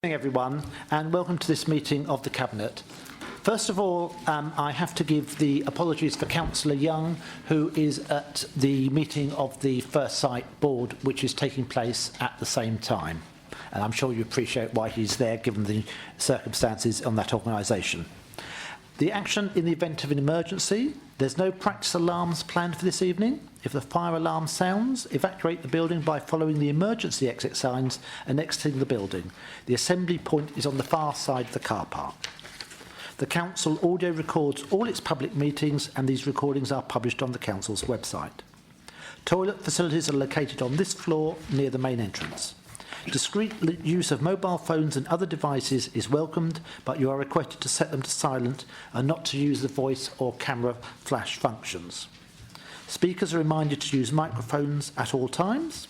Good evening, everyone, and welcome to this meeting of the Cabinet. First of all, I have to give the apologies for Councillor Young, who is at the meeting of the First Sight Board, which is taking place at the same time. And I'm sure you appreciate why he's there, given the circumstances on that organisation. The action in the event of an emergency. There's no practice alarms planned for this evening. If the fire alarm sounds, evacuate the building by following the emergency exit signs and exiting the building. The assembly point is on the far side of the car park. The Council audio records all its public meetings, and these recordings are published on the Council's website. Toilet facilities are located on this floor near the main entrance. Discreet use of mobile phones and other devices is welcomed, but you are requested to set them to silent and not to use the voice or camera flash functions. Speakers are reminded to use microphones at all times.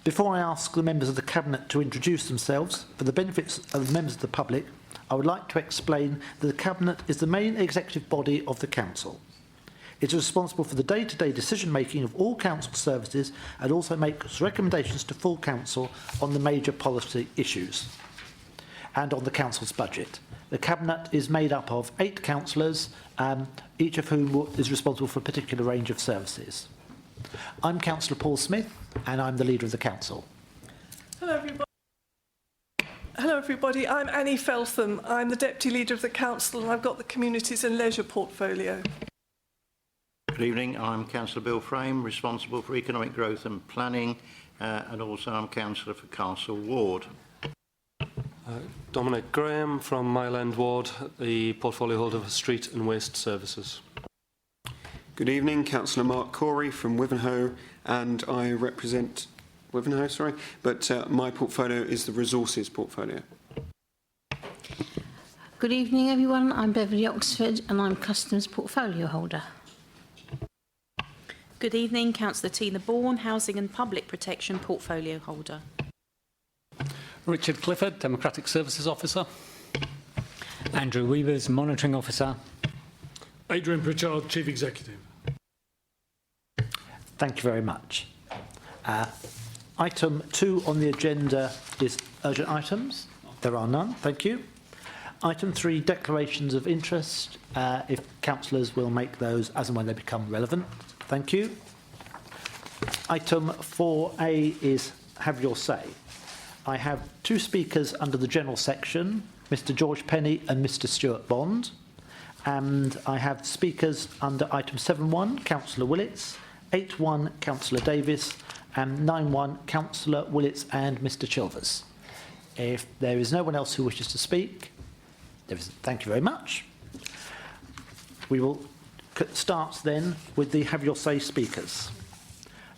Before I ask the members of the Cabinet to introduce themselves, for the benefits of the members of the public, I would like to explain that the Cabinet is the main executive body of the Council. It is responsible for the day-to-day decision-making of all Council services and also makes recommendations to full Council on the major policy issues and on the Council's budget. The Cabinet is made up of 8 councillors, each of whom is responsible for a particular range of services. I'm Councillor Paul Smith, and I'm the leader of the Council. Hello, everybody. Hello, everybody. I'm Annie Feltham. I'm the Deputy Leader of the Council, and I've got the Communities and Leisure portfolio. Good evening, I'm Councillor Bill Frame, responsible for economic growth and planning, and also I'm Councillor for Castle Ward. Dominic Graham from Mile End Ward, the portfolio holder for Street and Waste Services. Good evening, Councillor Mark Corey from Wivenhoe, and I represent Wivenhoe, but my portfolio is the Resources portfolio. Good evening, everyone. I'm Beverly Oxford, and I'm Customs portfolio holder. Good evening, Councillor Tina Bourne, Housing and Public Protection portfolio holder. Richard Clifford, Democratic Services Officer. Andrew Weavers, Monitoring Officer. Adrian Pritchard, Chief Executive. Thank you very much. Item 2 on the agenda is urgent items. There are none. Thank you. Item 3, declarations of interest. If councillors will make those as and when they become relevant. Thank you. Item 4A is have your say. I have 2 speakers under the general section, Mr George Penny and Mr Stuart Bond. And I have speakers under item 7.1, Councillor Willits, 8.1, Councillor Davis, and 9.1, Councillor Willits and Mr Chilvers. If there is no one else who wishes to speak, thank you very much. We will start then with the have your say speakers.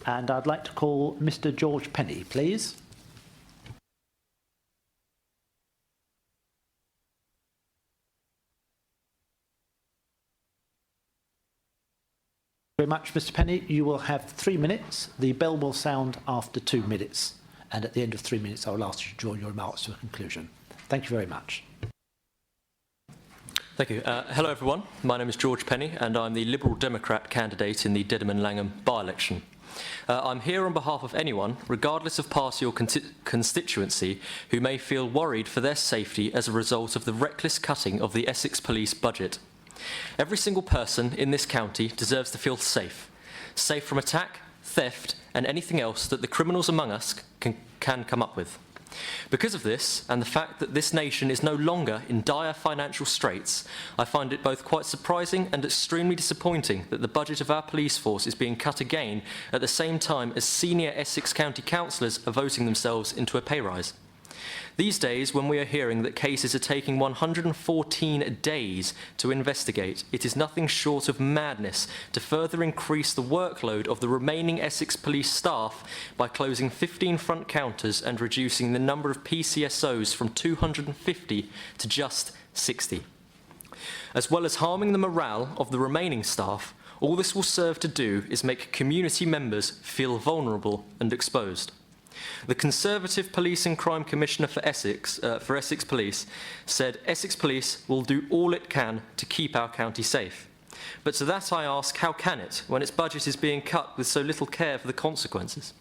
And I'd like to call Mr George Penny, please. Very much, Mr Penny. You will have 3 minutes. The bell will sound after 2 minutes, and at the end of 3 minutes I will ask you to draw your remarks to a conclusion. Thank you very much. Thank you. Hello everyone, my name is George Penny and I'm the Liberal Democrat candidate in the Dedham and Langham by-election. I'm here on behalf of anyone, regardless of party or constituency, who may feel worried for their safety as a result of the reckless cutting of the Essex Police budget. Every single person in this county deserves to feel safe. Safe from attack, theft and anything else that the criminals among us can come up with. Because of this, and the fact that this nation is no longer in dire financial straits, I find it both quite surprising and extremely disappointing that the budget of our police force is being cut again at the same time as senior Essex County councillors are voting themselves into a pay rise. These days, when we are hearing that cases are taking 114 days to investigate, it is nothing short of madness to further increase the workload of the remaining Essex Police staff by closing 15 front counters and reducing the number of PCSOs from 250 to just 60. As well as harming the morale of the remaining staff, all this will serve to do is make community members feel vulnerable and exposed. The Conservative Police and Crime Commissioner for Essex Police said Essex Police will do all it can to keep our county safe. But to that I ask, how can it when its budget is being cut with so little care for the consequences?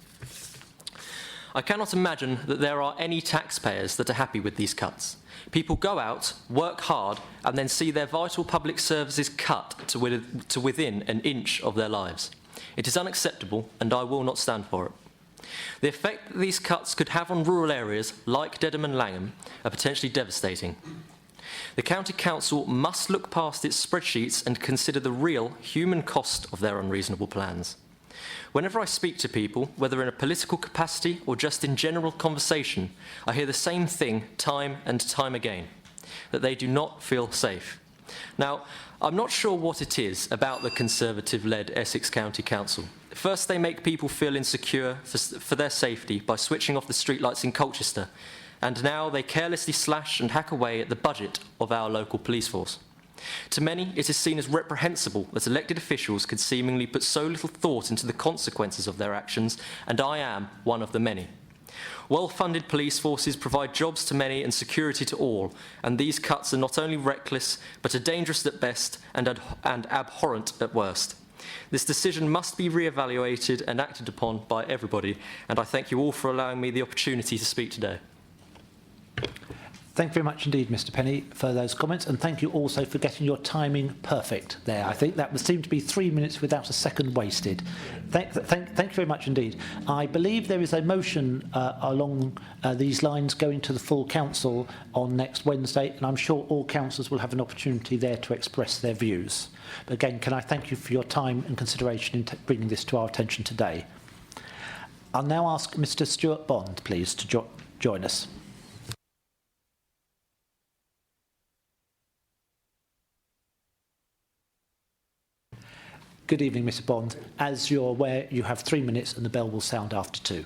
I cannot imagine that there are any taxpayers that are happy with these cuts. People go out, work hard, and then see their vital public services cut to within an inch of their lives. It is unacceptable, and I will not stand for it. The effect that these cuts could have on rural areas like Dedham and Langham are potentially devastating. The County Council must look past its spreadsheets and consider the real human cost of their unreasonable plans. Whenever I speak to people, whether in a political capacity or just in general conversation, I hear the same thing time and time again, that they do not feel safe. Now, I'm not sure what it is about the Conservative-led Essex County Council. First, they make people feel insecure for their safety by switching off the streetlights in Colchester, and now they carelessly slash and hack away at the budget of our local police force. To many, it is seen as reprehensible that elected officials could seemingly put so little thought into the consequences of their actions, and I am one of the many. Well-funded police forces provide jobs to many and security to all, and these cuts are not only reckless, but are dangerous at best and abhorrent at worst. This decision must be re-evaluated and acted upon by everybody, and I thank you all for allowing me the opportunity to speak today. Thank you very much indeed, Mr Penny, for those comments, and thank you also for getting your timing perfect there. I think that seemed to be 3 minutes without a second wasted. Thank you very much indeed. I believe there is a motion along these lines going to the full council on next Wednesday, and I'm sure all councillors will have an opportunity there to express their views. But again, can I thank you for your time and consideration in bringing this to our attention today. I'll now ask Mr Stuart Bond, please, to join us. Good evening, Mr Bond. As you're aware, you have 3 minutes and the bell will sound after 2.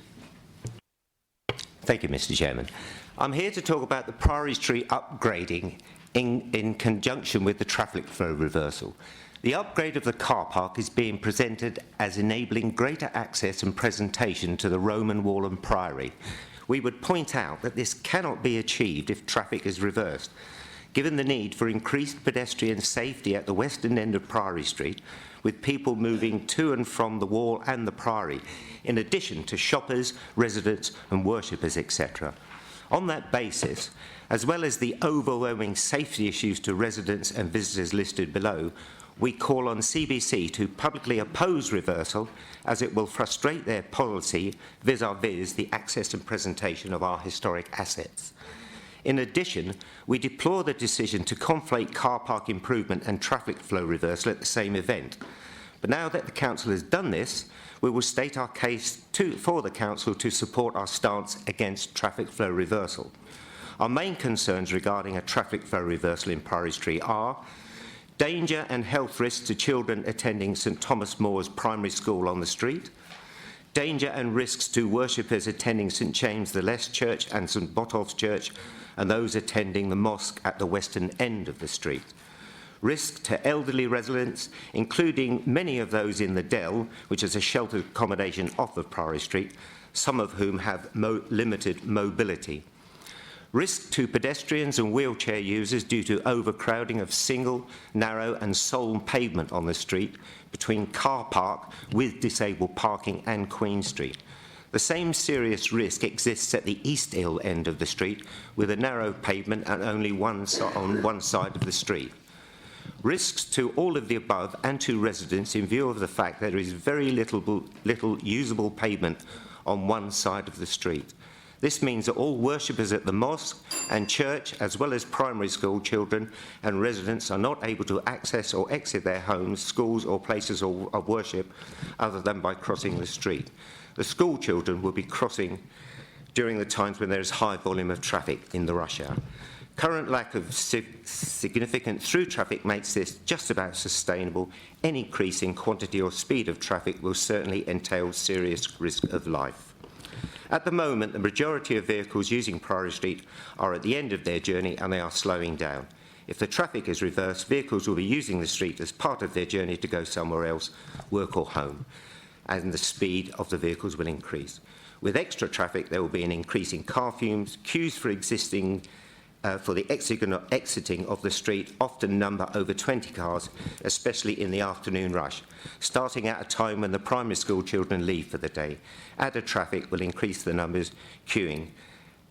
Thank you, Mr Chairman. I'm here to talk about the Priory Street upgrading in conjunction with the traffic flow reversal. The upgrade of the car park is being presented as enabling greater access and presentation to the Roman Wall and Priory. We would point out that this cannot be achieved if traffic is reversed. Given the need for increased pedestrian safety at the western end of Priory Street, with people moving to and from the Wall and the Priory, in addition to shoppers, residents and worshippers, etc. On that basis, as well as the overwhelming safety issues to residents and visitors listed below, we call on CBC to publicly oppose reversal, as it will frustrate their policy vis-à-vis the access and presentation of our historic assets. In addition, we deplore the decision to conflate car park improvement and traffic flow reversal at the same event. But now that the Council has done this, we will state our case for the Council to support our stance against traffic flow reversal. Our main concerns regarding a traffic flow reversal in Priory Street are danger and health risks to children attending St Thomas More's Primary School on the street, danger and risks to worshippers attending St James the Less Church and St Botolph's Church, and those attending the mosque at the western end of the street. Risk to elderly residents, including many of those in the Dell, which is a sheltered accommodation off of Priory Street, some of whom have limited mobility. Risk to pedestrians and wheelchair users due to overcrowding of single, narrow and sole pavement on the street between car park with disabled parking and Queen Street. The same serious risk exists at the East Hill end of the street, with a narrow pavement and only on one side of the street. Risks to all of the above and to residents in view of the fact that there is very little usable pavement on one side of the street. This means that all worshippers at the mosque and church, as well as primary school children and residents, are not able to access or exit their homes, schools or places of worship other than by crossing the street. The school children will be crossing during the times when there is high volume of traffic in the rush hour. Current lack of significant through traffic makes this just about sustainable. Any increase in quantity or speed of traffic will certainly entail serious risk of life. At the moment, the majority of vehicles using Priory Street are at the end of their journey and they are slowing down. If the traffic is reversed, vehicles will be using the street as part of their journey to go somewhere else, work or home, and the speed of the vehicles will increase. With extra traffic, there will be an increase in car fumes, queues for existing for the exiting of the street often number over 20 cars, especially in the afternoon rush, starting at a time when the primary school children leave for the day. Added traffic will increase the numbers queuing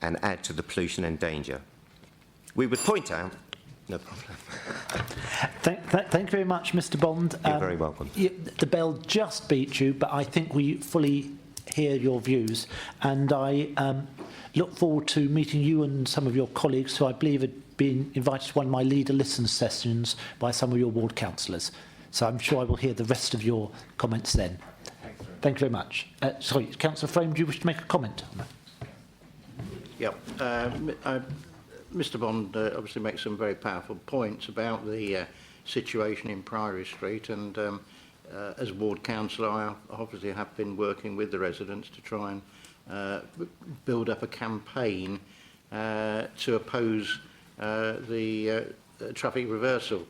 and add to the pollution and danger. We would point out... No problem. Thank you very much, Mr Bond. You're very welcome. The bell just beat you, but I think we fully hear your views, and I look forward to meeting you and some of your colleagues who I believe had been invited to one of my leader listen sessions by some of your ward councillors. So I'm sure I will hear the rest of your comments then. Thank you very much. Sorry, Councillor Frame, do you wish to make a comment on that? Yeah, Mr Bond obviously makes some very powerful points about the situation in Priory Street, and as ward councillor I obviously have been working with the residents to try and build up a campaign to oppose the traffic reversal.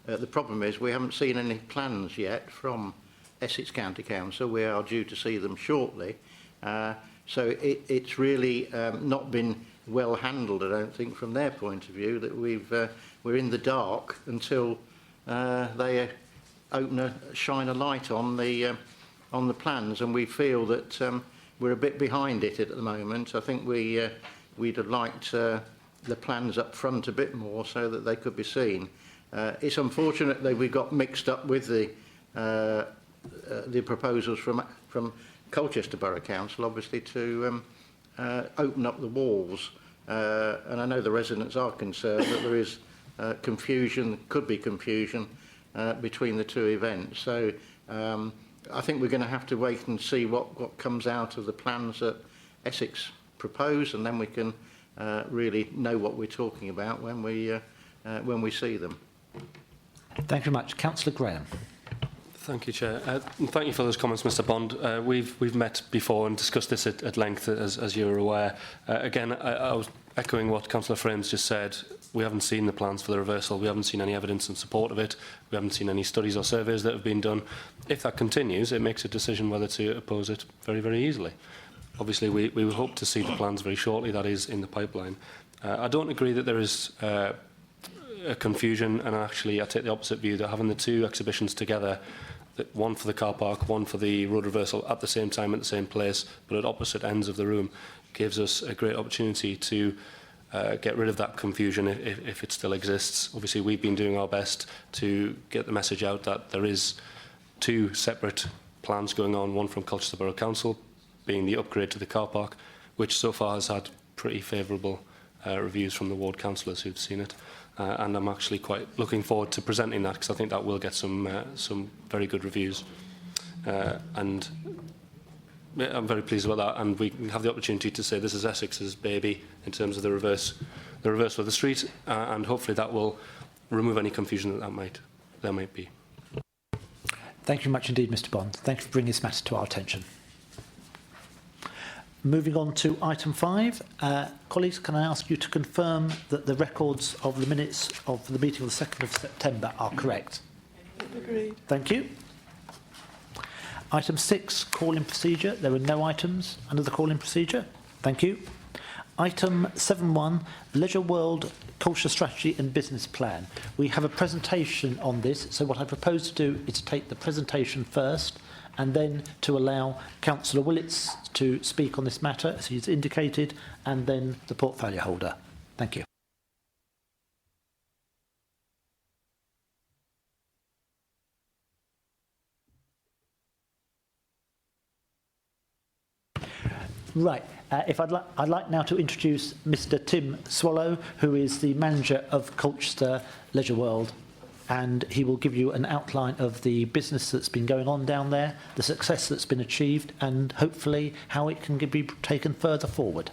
The problem is we haven't seen any plans yet from Essex County Council. We are due to see them shortly. So it's really not been well handled, I don't think, from their point of view, that we're in the dark until they shine a light on the plans, and we feel that we're a bit behind it at the moment. I think we'd have liked the plans up front a bit more so that they could be seen. It's unfortunate that we got mixed up with the proposals from Colchester Borough Council, obviously, to open up the walls. And I know the residents are concerned that there is confusion, could be confusion, between the two events. So I think we're going to have to wait and see what comes out of the plans that Essex propose, and then we can really know what we're talking about when we see them. Thank you very much. Councillor Graham. Thank you, Chair. And thank you for those comments, Mr Bond. We've met before and discussed this at length, as you're aware. Again, I was echoing what Councillor Frames just said. We haven't seen the plans for the reversal. We haven't seen any evidence in support of it. We haven't seen any studies or surveys that have been done. If that continues, it makes a decision whether to oppose it very, very easily. Obviously, we would hope to see the plans very shortly. That is in the pipeline. I don't agree that there is a confusion, and actually I take the opposite view, that having the two exhibitions together, one for the car park, one for the road reversal, at the same time, at the same place, but at opposite ends of the room, gives us a great opportunity to get rid of that confusion if it still exists. Obviously, we've been doing our best to get the message out that there is two separate plans going on, one from Colchester Borough Council, being the upgrade to the car park, which so far has had pretty favourable reviews from the ward councillors who've seen it. And I'm actually quite looking forward to presenting that, because I think that will get some very good reviews. And I'm very pleased about that, and we have the opportunity to say this is Essex's baby in terms of the reverse of the street, and hopefully that will remove any confusion that there might be. Thank you very much indeed, Mr Bond. Thank you for bringing this matter to our attention. Moving on to item 5. Colleagues, can I ask you to confirm that the records of the minutes of the meeting of the 2nd of September are correct? Agreed. Thank you. Item 6, call-in procedure. There are no items under the call-in procedure. Thank you. Item 7.1, Leisure World Culture Strategy and Business Plan. We have a presentation on this, so what I propose to do is to take the presentation first, and then to allow Councillor Willits to speak on this matter, as he's indicated, and then the portfolio holder. Thank you. Right. I'd like now to introduce Mr. Tim Swallow, who is the manager of Colchester Leisure World, and he will give you an outline of the business that's been going on down there, the success that's been achieved, and hopefully how it can be taken further forward.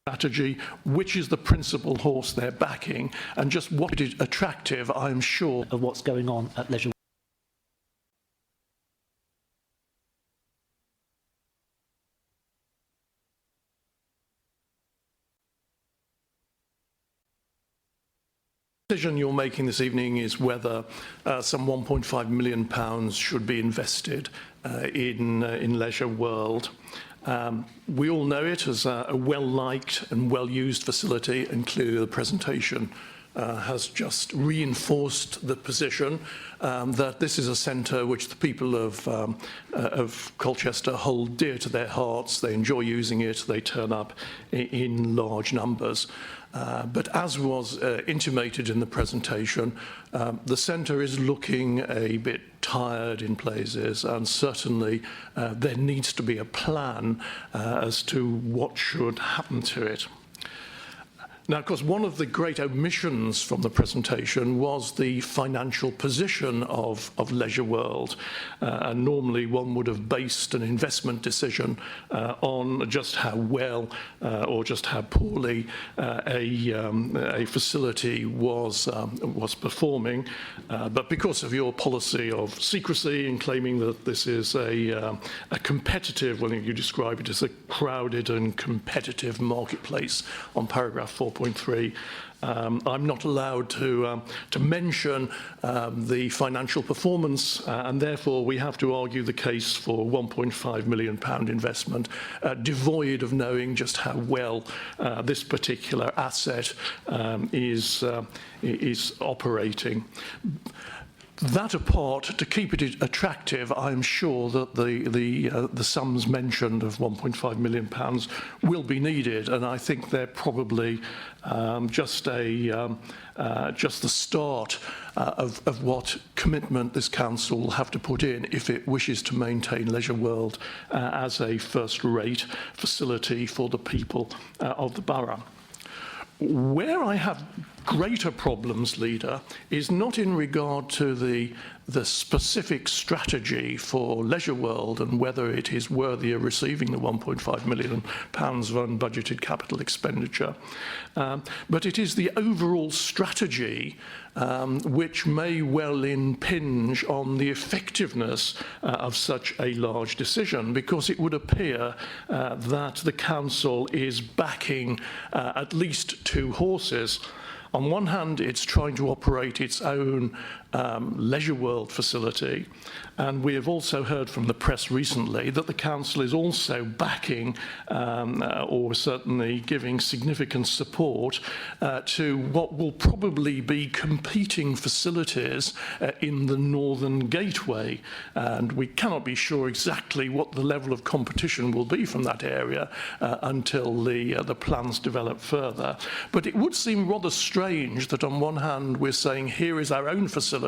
strategy, which is the principal horse they're backing, and just what is attractive, I'm sure. Of what's going on at Leisure. The decision you're making this evening is whether some £1.5 million should be invested in Leisure World. We all know it as a well-liked and well-used facility, and clearly the presentation has just reinforced the position that this is a centre which the people of Colchester hold dear to their hearts. They enjoy using it. They turn up in large numbers. But as was intimated in the presentation, the centre is looking a bit tired in places, and certainly there needs to be a plan as to what should happen to it. Now, of course, one of the great omissions from the presentation was the financial position of Leisure World. And normally one would have based an investment decision on just how well or just how poorly a facility was performing. But because of your policy of secrecy and claiming that this is a competitive, well, you describe it as a crowded and competitive marketplace on paragraph 4.3, I'm not allowed to mention the financial performance, and therefore we have to argue the case for £1.5 million investment, devoid of knowing just how well this particular asset is operating. That apart, to keep it attractive, I'm sure that the sums mentioned of £1.5 million will be needed, and I think they're probably just the start of what commitment this council will have to put in if it wishes to maintain Leisure World as a first-rate facility for the people of the borough. Where I have greater problems, Leader, is not in regard to the specific strategy for Leisure World and whether it is worthy of receiving the £1.5 million of unbudgeted capital expenditure, but it is the overall strategy which may well impinge on the effectiveness of such a large decision, because it would appear that the council is backing at least two horses. On one hand, it's trying to operate its own Leisure World facility, and we have also heard from the press recently that the council is also backing or certainly giving significant support to what will probably be competing facilities in the Northern Gateway, and we cannot be sure exactly what the level of competition will be from that area until the plans develop further. But it would seem rather strange that on one hand we're saying here is our own facility,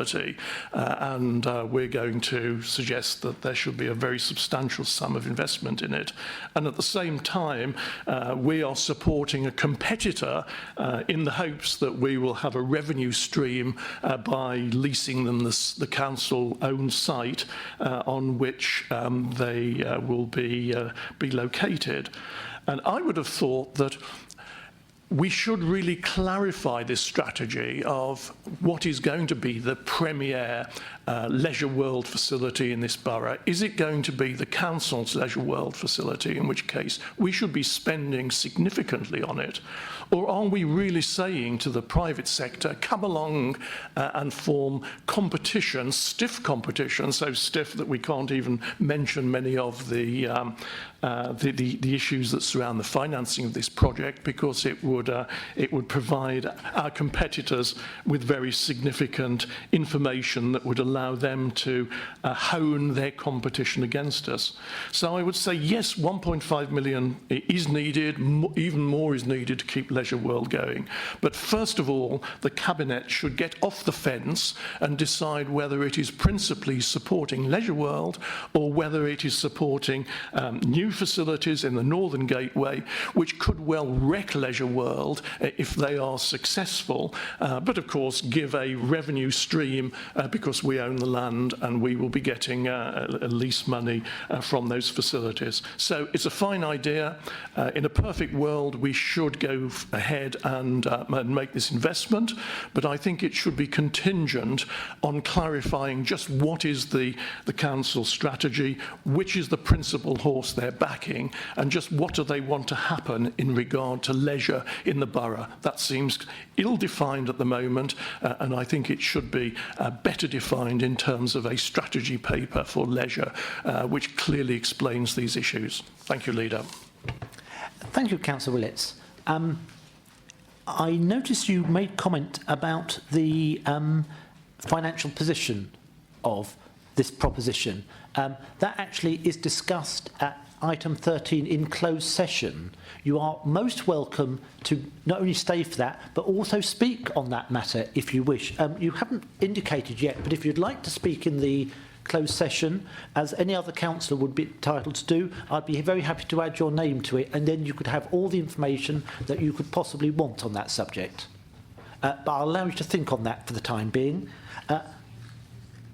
and we're going to suggest that there should be a very substantial sum of investment in it, and at the same time we are supporting a competitor in the hopes that we will have a revenue stream by leasing them the council-owned site on which they will be located. And I would have thought that we should really clarify this strategy of what is going to be the premier Leisure World facility in this borough. Is it going to be the council's Leisure World facility, in which case we should be spending significantly on it? Or are we really saying to the private sector, come along and form competition, stiff competition, so stiff that we can't even mention many of the issues that surround the financing of this project, because it would provide our competitors with very significant information that would allow them to hone their competition against us. So I would say yes, 1.5 million is needed, even more is needed to keep Leisure World going. But first of all, the Cabinet should get off the fence and decide whether it is principally supporting Leisure World or whether it is supporting new facilities in the Northern Gateway, which could well wreck Leisure World if they are successful, but of course give a revenue stream because we own the land, and we will be getting lease money from those facilities. So it's a fine idea. In a perfect world, we should go ahead and make this investment, but I think it should be contingent on clarifying just what is the council strategy, which is the principal horse they're backing, and just what do they want to happen in regard to leisure in the borough. That seems ill-defined at the moment, and I think it should be better defined in terms of a strategy paper for leisure, which clearly explains these issues. Thank you, Leader. Thank you, Councillor Willits. I noticed you made comment about the financial position of this proposition. That actually is discussed at item 13 in closed session. You are most welcome to not only stay for that, but also speak on that matter if you wish. You haven't indicated yet, but if you'd like to speak in the closed session, as any other councillor would be entitled to do, I'd be very happy to add your name to it, and then you could have all the information that you could possibly want on that subject. But I'll allow you to think on that for the time being.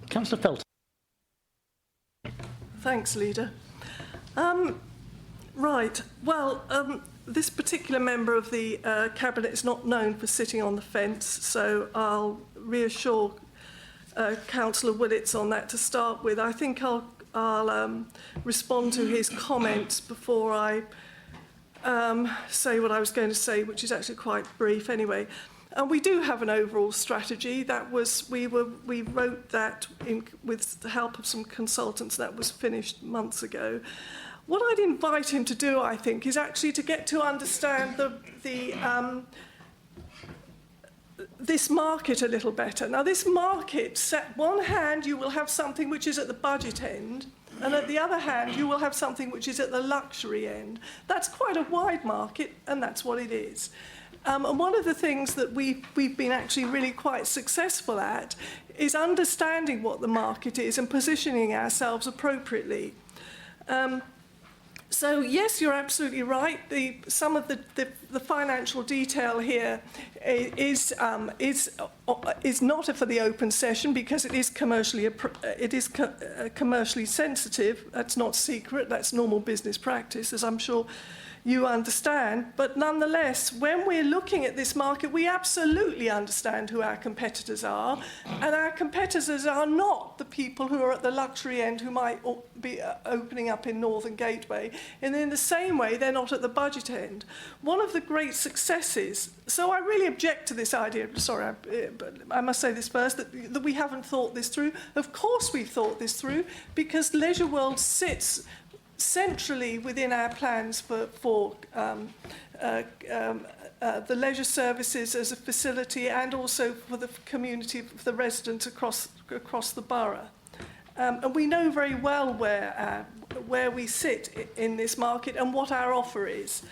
Councillor Felton. Thanks, Leader. Right. Well, this particular member of the Cabinet is not known for sitting on the fence, so I'll reassure Councillor Willits on that to start with. I think I'll respond to his comments before I say what I was going to say, which is actually quite brief anyway. And we do have an overall strategy. That was we wrote that with the help of some consultants. That was finished months ago. What I'd invite him to do, I think, is actually to get to understand this market a little better. Now, this market, at one hand, you will have something which is at the budget end, and at the other hand, you will have something which is at the luxury end. That's quite a wide market, and that's what it is. And one of the things that we've been actually really quite successful at is understanding what the market is and positioning ourselves appropriately. So yes, you're absolutely right. Some of the financial detail here is not for the open session because it is commercially sensitive. That's not secret. That's normal business practice, as I'm sure you understand. But nonetheless, when we're looking at this market, we absolutely understand who our competitors are, and our competitors are not the people who are at the luxury end who might be opening up in Northern Gateway, and in the same way they're not at the budget end. One of the great successes, so I really object to this idea, sorry, but I must say this first, that we haven't thought this through. Of course we've thought this through, because Leisure World sits centrally within our plans for the leisure services as a facility, and also for the community, for the residents across the borough. And we know very well where we sit in this market and what our offer is.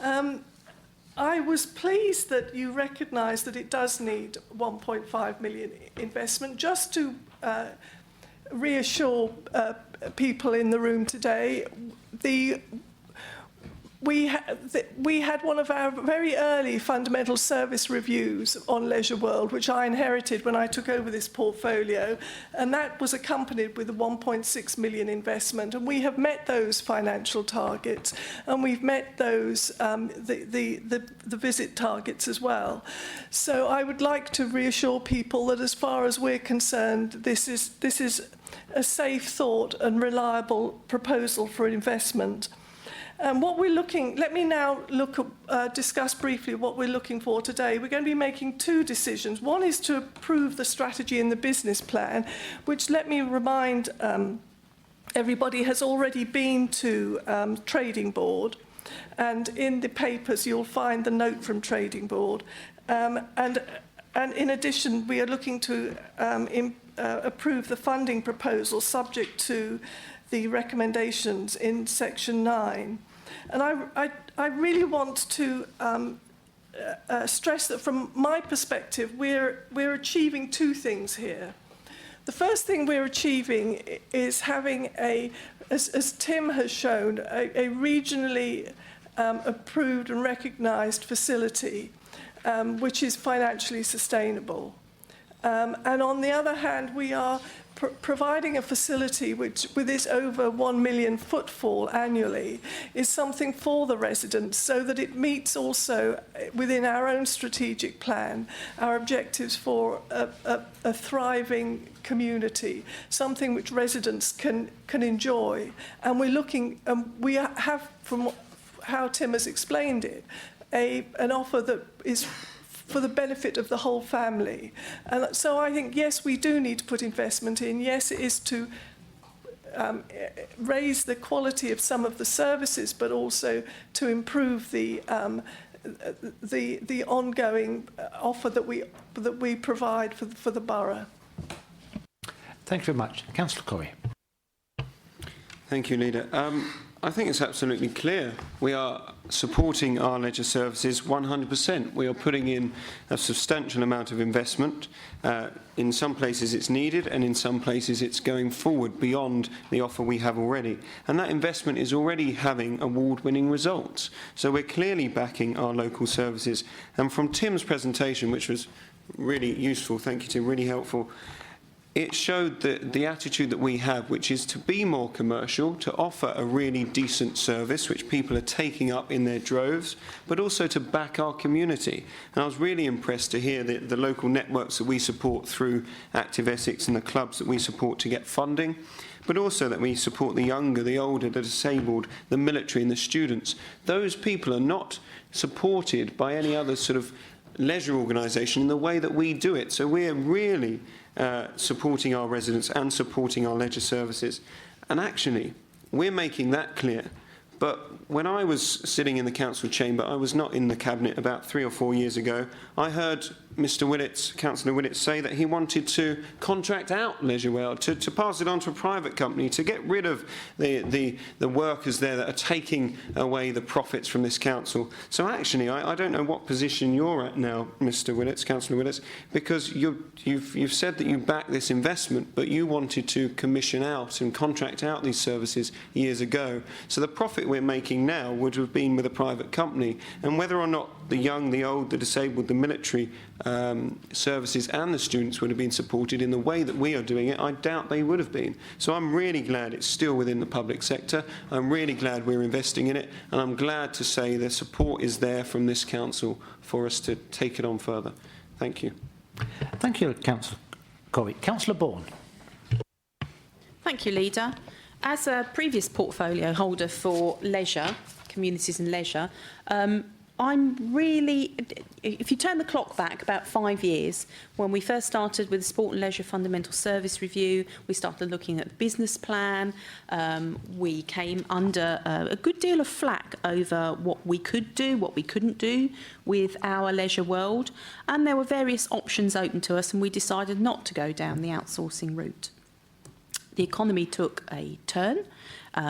I was pleased that you recognise that it does need 1.5 million investment. Just to reassure people in the room today, we had one of our very early fundamental service reviews on Leisure World, which I inherited when I took over this portfolio, and that was accompanied with a 1.6 million investment, and we have met those financial targets, and we've met those the visit targets as well. So I would like to reassure people that as far as we're concerned, this is a safe thought and reliable proposal for investment. What we're looking, let me now discuss briefly what we're looking for today. We're going to be making two decisions. One is to approve the strategy in the business plan, which, let me remind everybody, has already been to Trading Board. And in the papers, you'll find the note from Trading Board. And in addition, we are looking to approve the funding proposal subject to the recommendations in section 9. And I really want to stress that from my perspective, we're achieving two things here. The first thing we're achieving is having as Tim has shown, a regionally approved and recognised facility, which is financially sustainable. And on the other hand, we are providing a facility which, with its over 1 million footfall annually, is something for the residents, so that it meets also, within our own strategic plan, our objectives for a thriving community, something which residents can enjoy. And we're looking, we have, from how Tim has explained it, an offer that is for the benefit of the whole family. And so I think, yes, we do need to put investment in. Yes, it is to raise the quality of some of the services, but also to improve the ongoing offer that we provide for the borough. Thank you very much. Councillor Corrie. Thank you, Leader. I think it's absolutely clear. We are supporting our leisure services 100%. We are putting in a substantial amount of investment. In some places it's needed, and in some places it's going forward beyond the offer we have already. And that investment is already having award-winning results. So we're clearly backing our local services. And from Tim's presentation, which was really useful, thank you, Tim, really helpful, it showed the attitude that we have, which is to be more commercial, to offer a really decent service, which people are taking up in their droves, but also to back our community. And I was really impressed to hear the local networks that we support through Active Essex and the clubs that we support to get funding, but also that we support the younger, the older, the disabled, the military and the students. Those people are not supported by any other sort of leisure organisation in the way that we do it. So we're really supporting our residents and supporting our leisure services. And actually, we're making that clear. But when I was sitting in the council chamber, I was not in the cabinet about 3 or 4 years ago, I heard Mr Willits, Councillor Willits, say that he wanted to contract out Leisure World, to pass it on to a private company, to get rid of the workers there that are taking away the profits from this council. So actually, I don't know what position you're at now, Mr Willits, Councillor Willits, because you've said that you back this investment, but you wanted to commission out and contract out these services years ago. So the profit we're making now would have been with a private company. And whether or not the young, the old, the disabled, the military services and the students would have been supported in the way that we are doing it, I doubt they would have been. So I'm really glad it's still within the public sector. I'm really glad we're investing in it, and I'm glad to say the support is there from this council for us to take it on further. Thank you. Thank you, Councillor Corrie. Councillor Bourne. Thank you, Leader. As a previous portfolio holder for leisure, communities and leisure, I'm really, if you turn the clock back about 5 years, when we first started with the Sport and Leisure Fundamental Service Review, we started looking at the business plan. We came under a good deal of flack over what we could do, what we couldn't do with our leisure world. And there were various options open to us, and we decided not to go down the outsourcing route. The economy took a turn,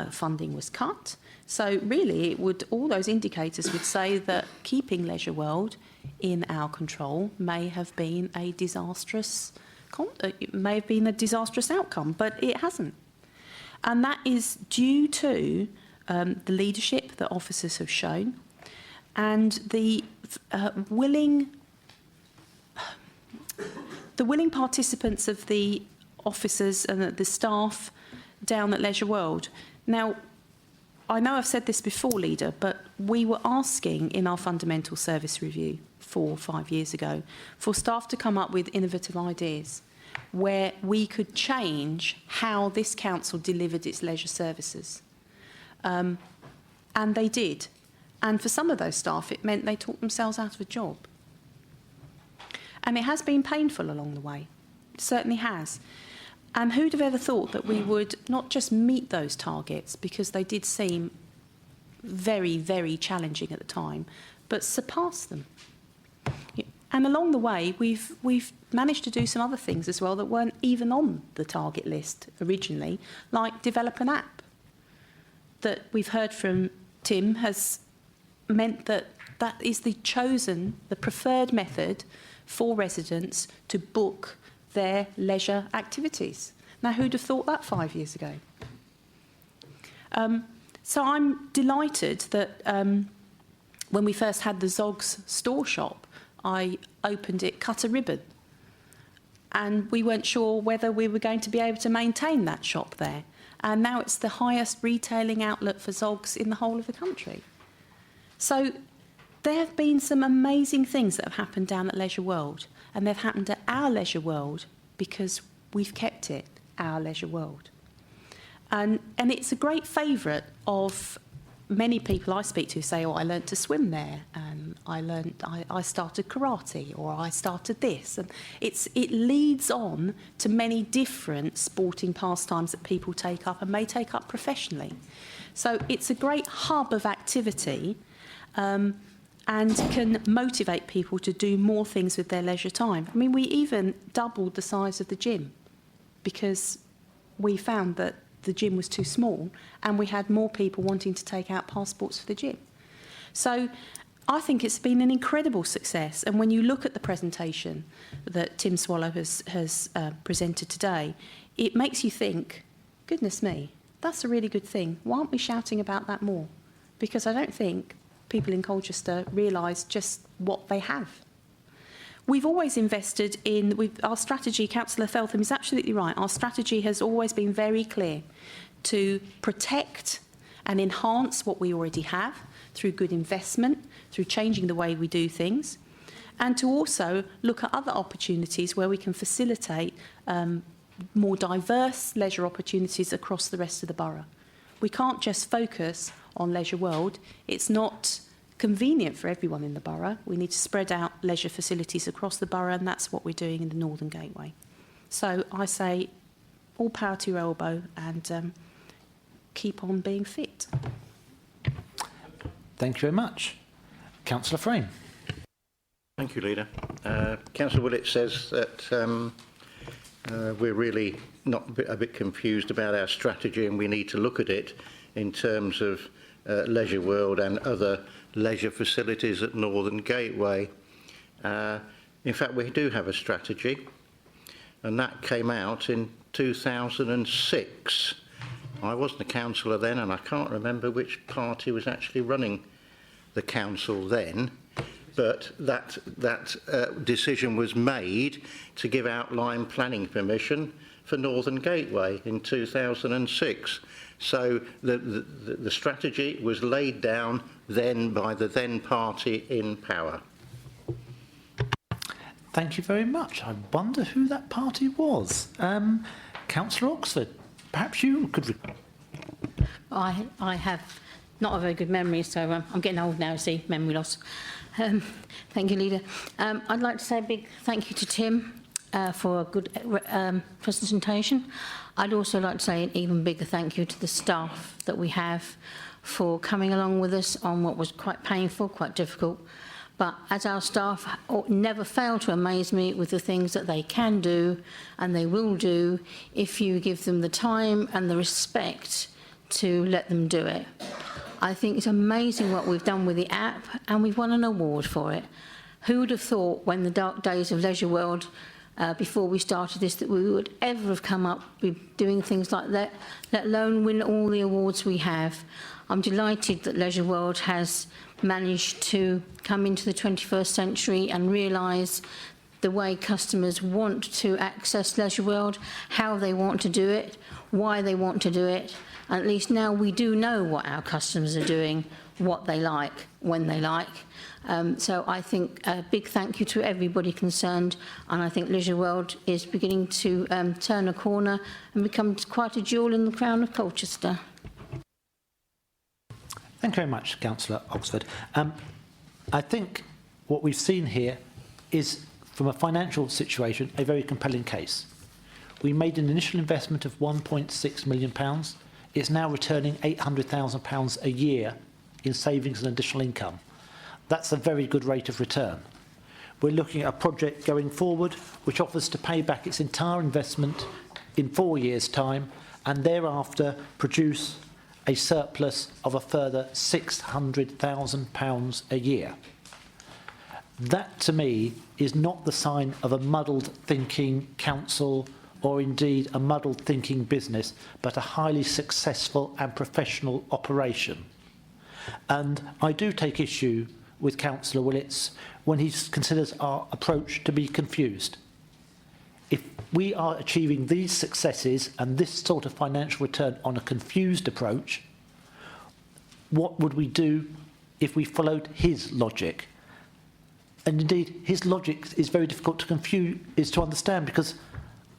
funding was cut. So really, all those indicators would say that keeping Leisure World in our control may have been a disastrous outcome, but it hasn't. And that is due to the leadership that officers have shown and the willing participants of the officers and the staff down at Leisure World. Now, I know I've said this before, Leader, but we were asking in our fundamental service review 4 or 5 years ago for staff to come up with innovative ideas where we could change how this council delivered its leisure services. And they did. And for some of those staff, it meant they talked themselves out of a job. And it has been painful along the way. It certainly has. And who'd have ever thought that we would not just meet those targets, because they did seem very, very challenging at the time, but surpass them. And along the way, we've managed to do some other things as well that weren't even on the target list originally, like develop an app that we've heard from Tim has meant that is the preferred method for residents to book their leisure activities. Now, who'd have thought that 5 years ago? So I'm delighted that when we first had the Zogs store shop, I opened it, cut a ribbon. and we weren't sure whether we were going to be able to maintain that shop there. And now it's the highest retailing outlet for Zogs in the whole of the country. So there have been some amazing things that have happened down at Leisure World, and they've happened at our Leisure World because we've kept it our Leisure World. And it's a great favourite of many people I speak to say, oh, I learnt to swim there, and I started karate, or I started this. And it leads on to many different sporting pastimes that people take up and may take up professionally. So it's a great hub of activity and can motivate people to do more things with their leisure time. I mean, we even doubled the size of the gym because we found that the gym was too small and we had more people wanting to take out passports for the gym. So I think it's been an incredible success. And when you look at the presentation that Tim Swallow has presented today, it makes you think, goodness me, that's a really good thing. Why aren't we shouting about that more? Because I don't think people in Colchester realise just what they have. We've always invested in our strategy. Councillor Feltham is absolutely right. Our strategy has always been very clear to protect and enhance what we already have through good investment, through changing the way we do things, and to also look at other opportunities where we can facilitate more diverse leisure opportunities across the rest of the borough. We can't just focus on Leisure World. It's not convenient for everyone in the borough. We need to spread out leisure facilities across the borough, and that's what we're doing in the Northern Gateway. So I say all power to your elbow, and keep on being fit. Thank you very much. Councillor Frame. Thank you, Leader. Councillor Willett says that we're really a bit confused about our strategy, and we need to look at it in terms of Leisure World and other leisure facilities at Northern Gateway. In fact, we do have a strategy, and that came out in 2006. I wasn't a councillor then, and I can't remember which party was actually running the council then, but that decision was made to give outline planning permission for Northern Gateway in 2006. So the strategy was laid down then by the then party in power. Thank you very much. I wonder who that party was. Councillor Oxford, perhaps you could... I have not a very good memory, so I'm getting old now, see, memory loss. Thank you, Leader. I'd like to say a big thank you to Tim for a good presentation. I'd also like to say an even bigger thank you to the staff that we have for coming along with us on what was quite painful, quite difficult. But as our staff never fail to amaze me with the things that they can do and they will do if you give them the time and the respect to let them do it. I think it's amazing what we've done with the app, and we've won an award for it. Who would have thought when the dark days of Leisure World, before we started this, that we would ever have come up with doing things like that, let alone win all the awards we have. I'm delighted that Leisure World has managed to come into the 21st century and realise the way customers want to access Leisure World, how they want to do it, why they want to do it. And at least now we do know what our customers are doing, what they like, when they like. So I think a big thank you to everybody concerned, and I think Leisure World is beginning to turn a corner and become quite a jewel in the crown of Colchester. Thank you very much, Councillor Oxford. I think what we've seen here is, from a financial situation, a very compelling case. We made an initial investment of £1.6 million. It's now returning £800,000 a year in savings and additional income. That's a very good rate of return. We're looking at a project going forward which offers to pay back its entire investment in 4 years' time and thereafter produce a surplus of a further £600,000 a year. That, to me, is not the sign of a muddled thinking council or indeed a muddled thinking business, but a highly successful and professional operation. And I do take issue with Councillor Willits when he considers our approach to be confused. if we are achieving these successes and this sort of financial return on a confused approach, what would we do if we followed his logic? And indeed, his logic is very difficult to understand, because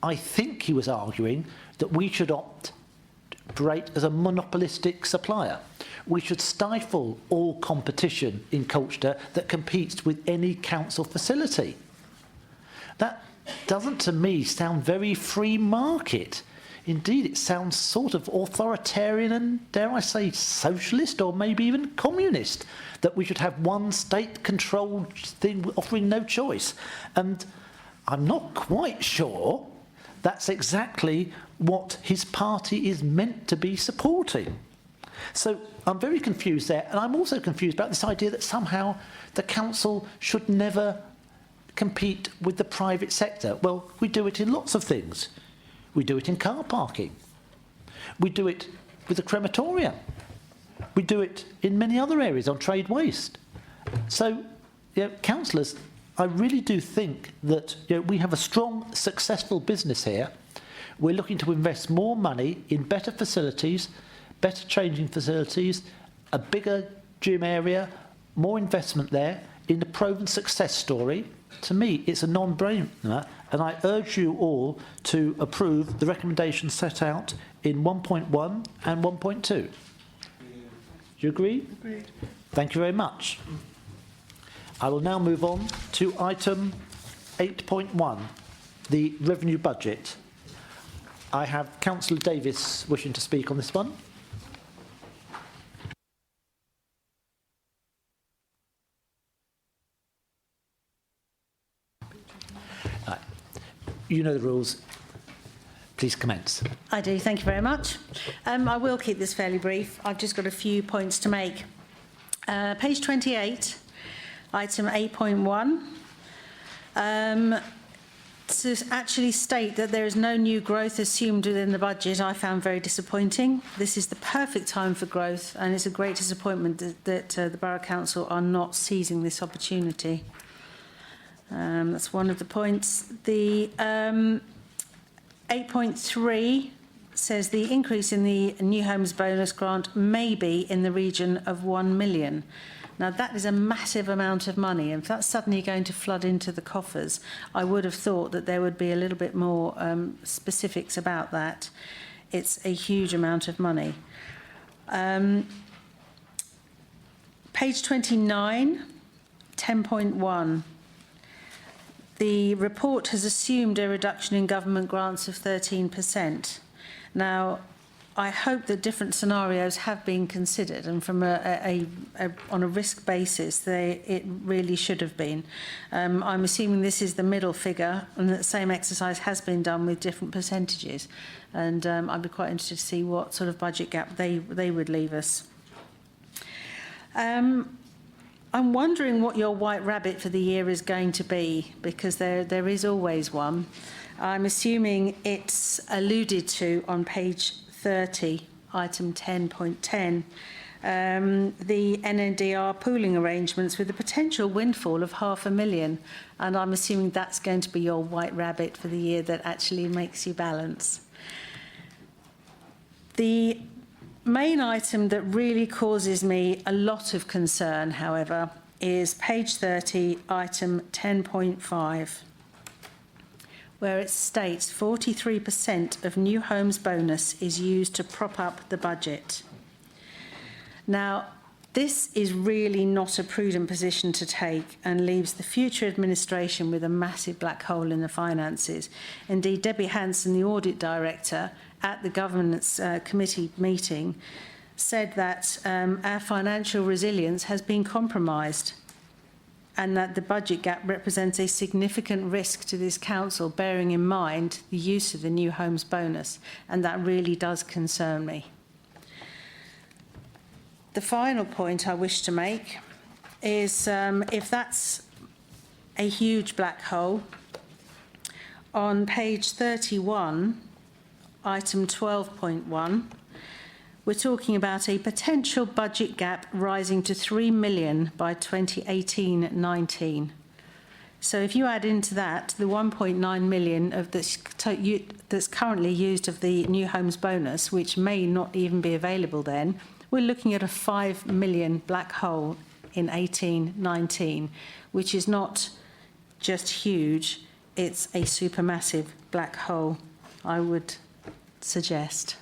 I think he was arguing that we should operate as a monopolistic supplier. We should stifle all competition in Colchester that competes with any council facility. That doesn't, to me, sound very free market. Indeed, it sounds sort of authoritarian and, dare I say, socialist or maybe even communist, that we should have one state-controlled thing offering no choice. And I'm not quite sure that's exactly what his party is meant to be supporting. So I'm very confused there, and I'm also confused about this idea that somehow the council should never compete with the private sector. Well, we do it in lots of things. We do it in car parking. We do it with the crematorium. We do it in many other areas on trade waste. So, councillors, I really do think that we have a strong, successful business here. We're looking to invest more money in better facilities, better changing facilities, a bigger gym area, more investment there in the proven success story. To me, it's a non-brainer, and I urge you all to approve the recommendations set out in 1.1 and 1.2. Do you agree? Agreed. Thank you very much. I will now move on to item 8.1, the revenue budget. I have Councillor Davis wishing to speak on this one. You know the rules. Please commence. I do, thank you very much. I will keep this fairly brief. I've just got a few points to make. Page 28, item 8.1. To actually state that there is no new growth assumed within the budget, I found very disappointing. This is the perfect time for growth, and it's a great disappointment that the Borough Council are not seizing this opportunity. That's one of the points. The 8.3 says the increase in the New Homes Bonus Grant may be in the region of 1 million. Now, that is a massive amount of money, and if that's suddenly going to flood into the coffers, I would have thought that there would be a little bit more specifics about that. It's a huge amount of money. Page 29, 10.1. The report has assumed a reduction in government grants of 13%. Now, I hope that different scenarios have been considered, and from on a risk basis, it really should have been. I'm assuming this is the middle figure, and that the same exercise has been done with different percentages. And I'd be quite interested to see what sort of budget gap they would leave us. I'm wondering what your white rabbit for the year is going to be, because there is always one. I'm assuming it's alluded to on page 30, item 10.10, the NNDR pooling arrangements with a potential windfall of £500,000. And I'm assuming that's going to be your white rabbit for the year that actually makes you balance. The main item that really causes me a lot of concern, however, is page 30, item 10.5, where it states 43% of New Homes Bonus is used to prop up the budget. Now, this is really not a prudent position to take and leaves the future administration with a massive black hole in the finances. Indeed, Debbie Hanson, the audit director, at the governance committee meeting, said that our financial resilience has been compromised and that the budget gap represents a significant risk to this council, bearing in mind the use of the New Homes Bonus, and that really does concern me. The final point I wish to make is if that's a huge black hole, on page 31, item 12.1, we're talking about a potential budget gap rising to 3 million by 2018-19. So if you add into that the 1.9 million of that's currently used of the new homes bonus, which may not even be available then, we're looking at a 5 million black hole in 18-19, which is not just huge, it's a supermassive black hole, I would suggest.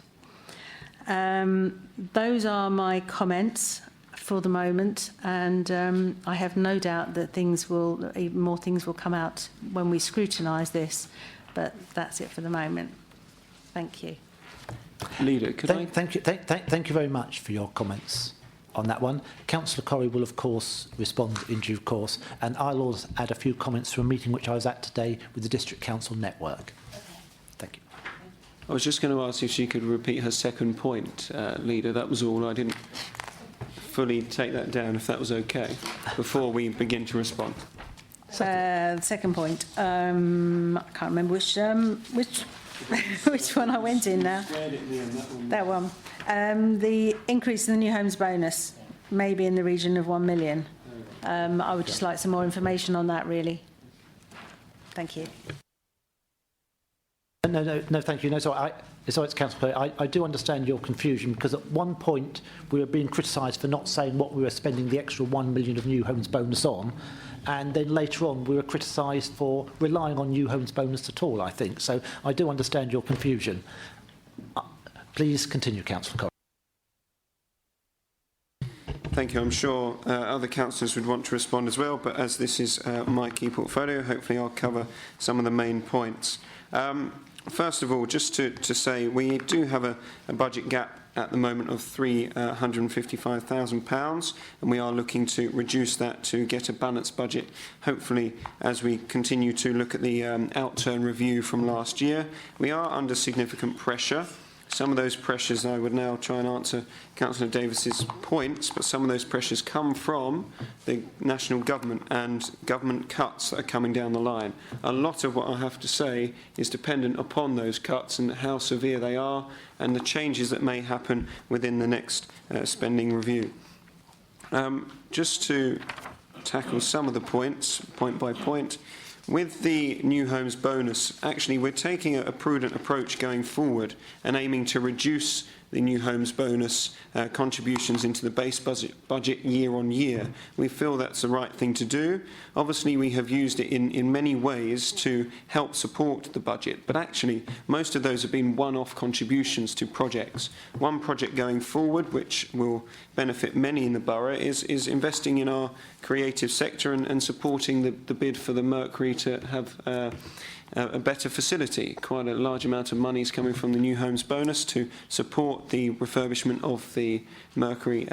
Those are my comments for the moment, and I have no doubt that more things will come out when we scrutinise this, but that's it for the moment. Thank you. Leader, Thank you very much for your comments on that one. Councillor Corrie will, of course, respond in due course, and I'll also add a few comments from a meeting which I was at today with the District Council Network. Thank you. I was just going to ask if she could repeat her second point, Leader. That was all. I didn't fully take that down, if that was okay, before we begin to respond. The second point. I can't remember which which one I went in now. That one. The increase in the new homes bonus may be in the region of 1 million. I would just like some more information on that, really. Thank you. No, thank you. No, sorry, it's Councillor Clay. I do understand your confusion, because at one point we were being criticised for not saying what we were spending the extra 1 million of new homes bonus on, and then later on we were criticised for relying on new homes bonus at all, I think. So I do understand your confusion. Please continue, Councillor Corrie. Thank you. I'm sure other councillors would want to respond as well, but as this is my key portfolio, hopefully I'll cover some of the main points. First of all, just to say, we do have a budget gap at the moment of £355,000, and we are looking to reduce that to get a balanced budget, hopefully, as we continue to look at the outturn review from last year. We are under significant pressure. Some of those pressures, I would now try and answer Councillor Davis's points, but some of those pressures come from the national government and government cuts that are coming down the line. A lot of what I have to say is dependent upon those cuts and how severe they are and the changes that may happen within the next spending review. Just to tackle some of the points, point by point, with the new homes bonus, actually we're taking a prudent approach going forward and aiming to reduce the new homes bonus contributions into the base budget year on year. We feel that's the right thing to do. Obviously we have used it in many ways to help support the budget, but actually most of those have been one-off contributions to projects. One project going forward, which will benefit many in the borough, is investing in our creative sector and supporting the bid for the Mercury to have a better facility. Quite a large amount of money is coming from the new homes bonus to support the refurbishment of the Mercury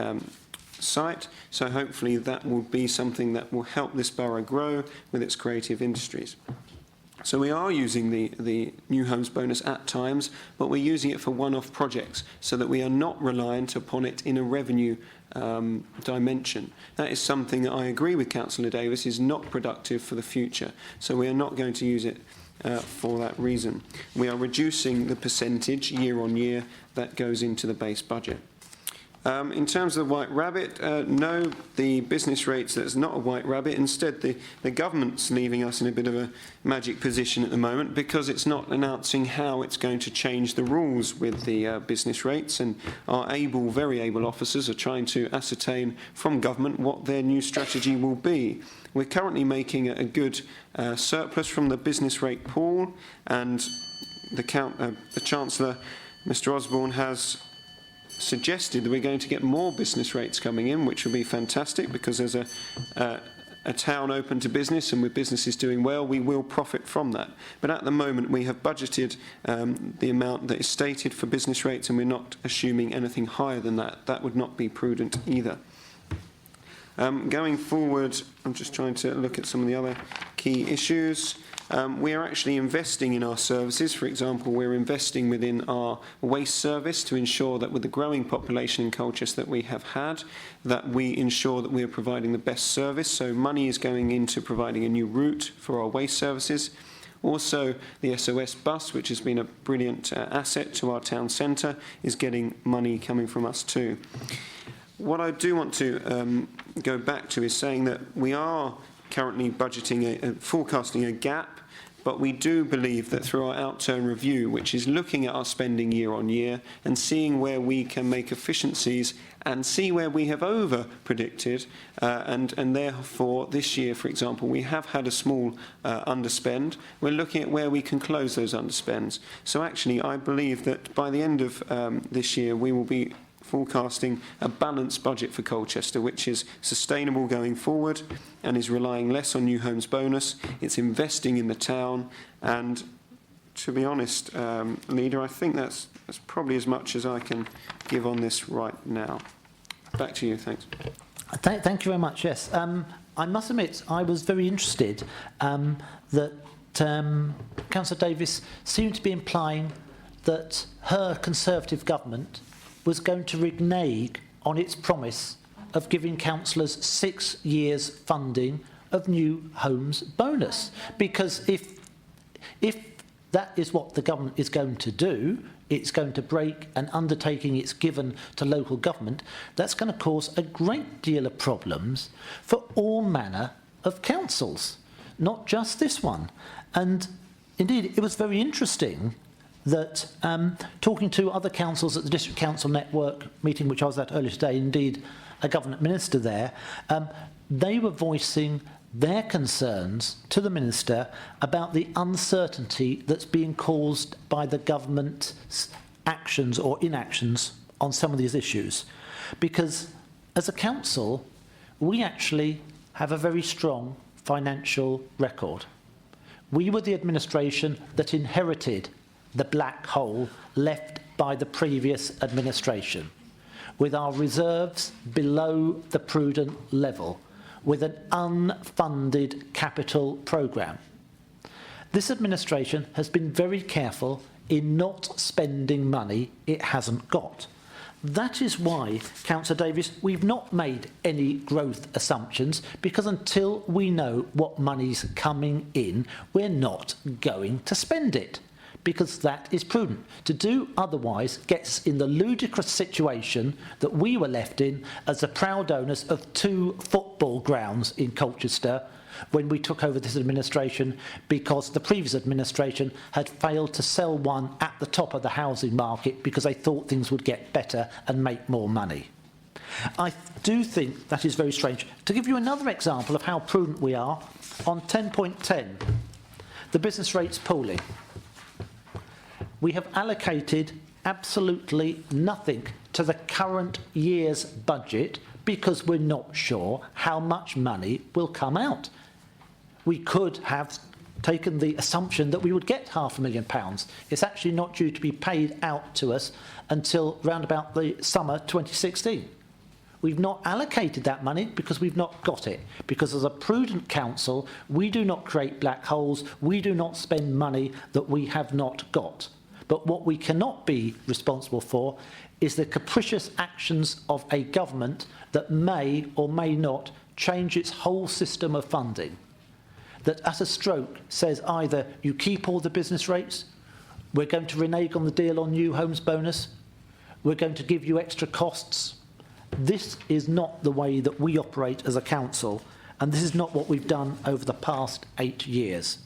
site. So hopefully that will be something that will help this borough grow with its creative industries. So we are using the new homes bonus at times, but we're using it for one-off projects so that we are not reliant upon it in a revenue dimension. That is something that I agree with Councillor Davis is not productive for the future. So we are not going to use it for that reason. We are reducing the percentage year on year that goes into the base budget. In terms of the white rabbit, no, the business rates, that's not a white rabbit. Instead, the government's leaving us in a bit of a magic position at the moment because it's not announcing how it's going to change the rules with the business rates, and our very able officers are trying to ascertain from government what their new strategy will be. We're currently making a good surplus from the business rate pool, and the Chancellor, Mr Osborne, has suggested that we're going to get more business rates coming in, which will be fantastic because there's a town open to business, and with businesses doing well, we will profit from that. But at the moment, we have budgeted the amount that is stated for business rates, and we're not assuming anything higher than that. That would not be prudent either. Going forward, I'm just trying to look at some of the other key issues. We are actually investing in our services. For example, we're investing within our waste service to ensure that with the growing population in Colchester that we have had, that we ensure that we are providing the best service. So money is going into providing a new route for our waste services. Also, the SOS bus, which has been a brilliant asset to our town centre, is getting money coming from us too. What I do want to go back to is saying that we are currently forecasting a gap, but we do believe that through our outturn review, which is looking at our spending year on year and seeing where we can make efficiencies and see where we have over-predicted, and therefore this year, for example, we have had a small underspend. We're looking at where we can close those underspends. So actually, I believe that by the end of this year, we will be forecasting a balanced budget for Colchester, which is sustainable going forward and is relying less on new homes bonus. It's investing in the town, and to be honest, Leader, I think that's probably as much as I can give on this right now. Back to you, thanks. Thank you very much, yes. I must admit, I was very interested that Councillor Davis seemed to be implying that her Conservative government was going to renege on its promise of giving councillors 6 years funding of new homes bonus. Because if that is what the government is going to do, it's going to break an undertaking it's given to local government, that's going to cause a great deal of problems for all manner of councils, not just this one. And indeed, it was very interesting that talking to other councils at the District Council Network meeting, which I was at earlier today, indeed a government minister there, they were voicing their concerns to the minister about the uncertainty that's being caused by the government's actions or inactions on some of these issues. Because as a council, we actually have a very strong financial record. We were the administration that inherited the black hole left by the previous administration, with our reserves below the prudent level, with an unfunded capital programme. This administration has been very careful in not spending money it hasn't got. That is why, Councillor Davis, we've not made any growth assumptions, because until we know what money's coming in, we're not going to spend it, because that is prudent. To do otherwise gets in the ludicrous situation that we were left in as the proud owners of 2 football grounds in Colchester when we took over this administration, because the previous administration had failed to sell one at the top of the housing market because they thought things would get better and make more money. I do think that is very strange. To give you another example of how prudent we are, on 10.10, the business rates pooling, we have allocated absolutely nothing to the current year's budget because we're not sure how much money will come out. We could have taken the assumption that we would get £500,000. It's actually not due to be paid out to us until round about the summer 2016. We've not allocated that money because we've not got it. Because as a prudent council, we do not create black holes, we do not spend money that we have not got. But what we cannot be responsible for is the capricious actions of a government that may or may not change its whole system of funding. That at a stroke says either you keep all the business rates, we're going to renege on the deal on new homes bonus, we're going to give you extra costs. This is not the way that we operate as a council, and this is not what we've done over the past 8 years.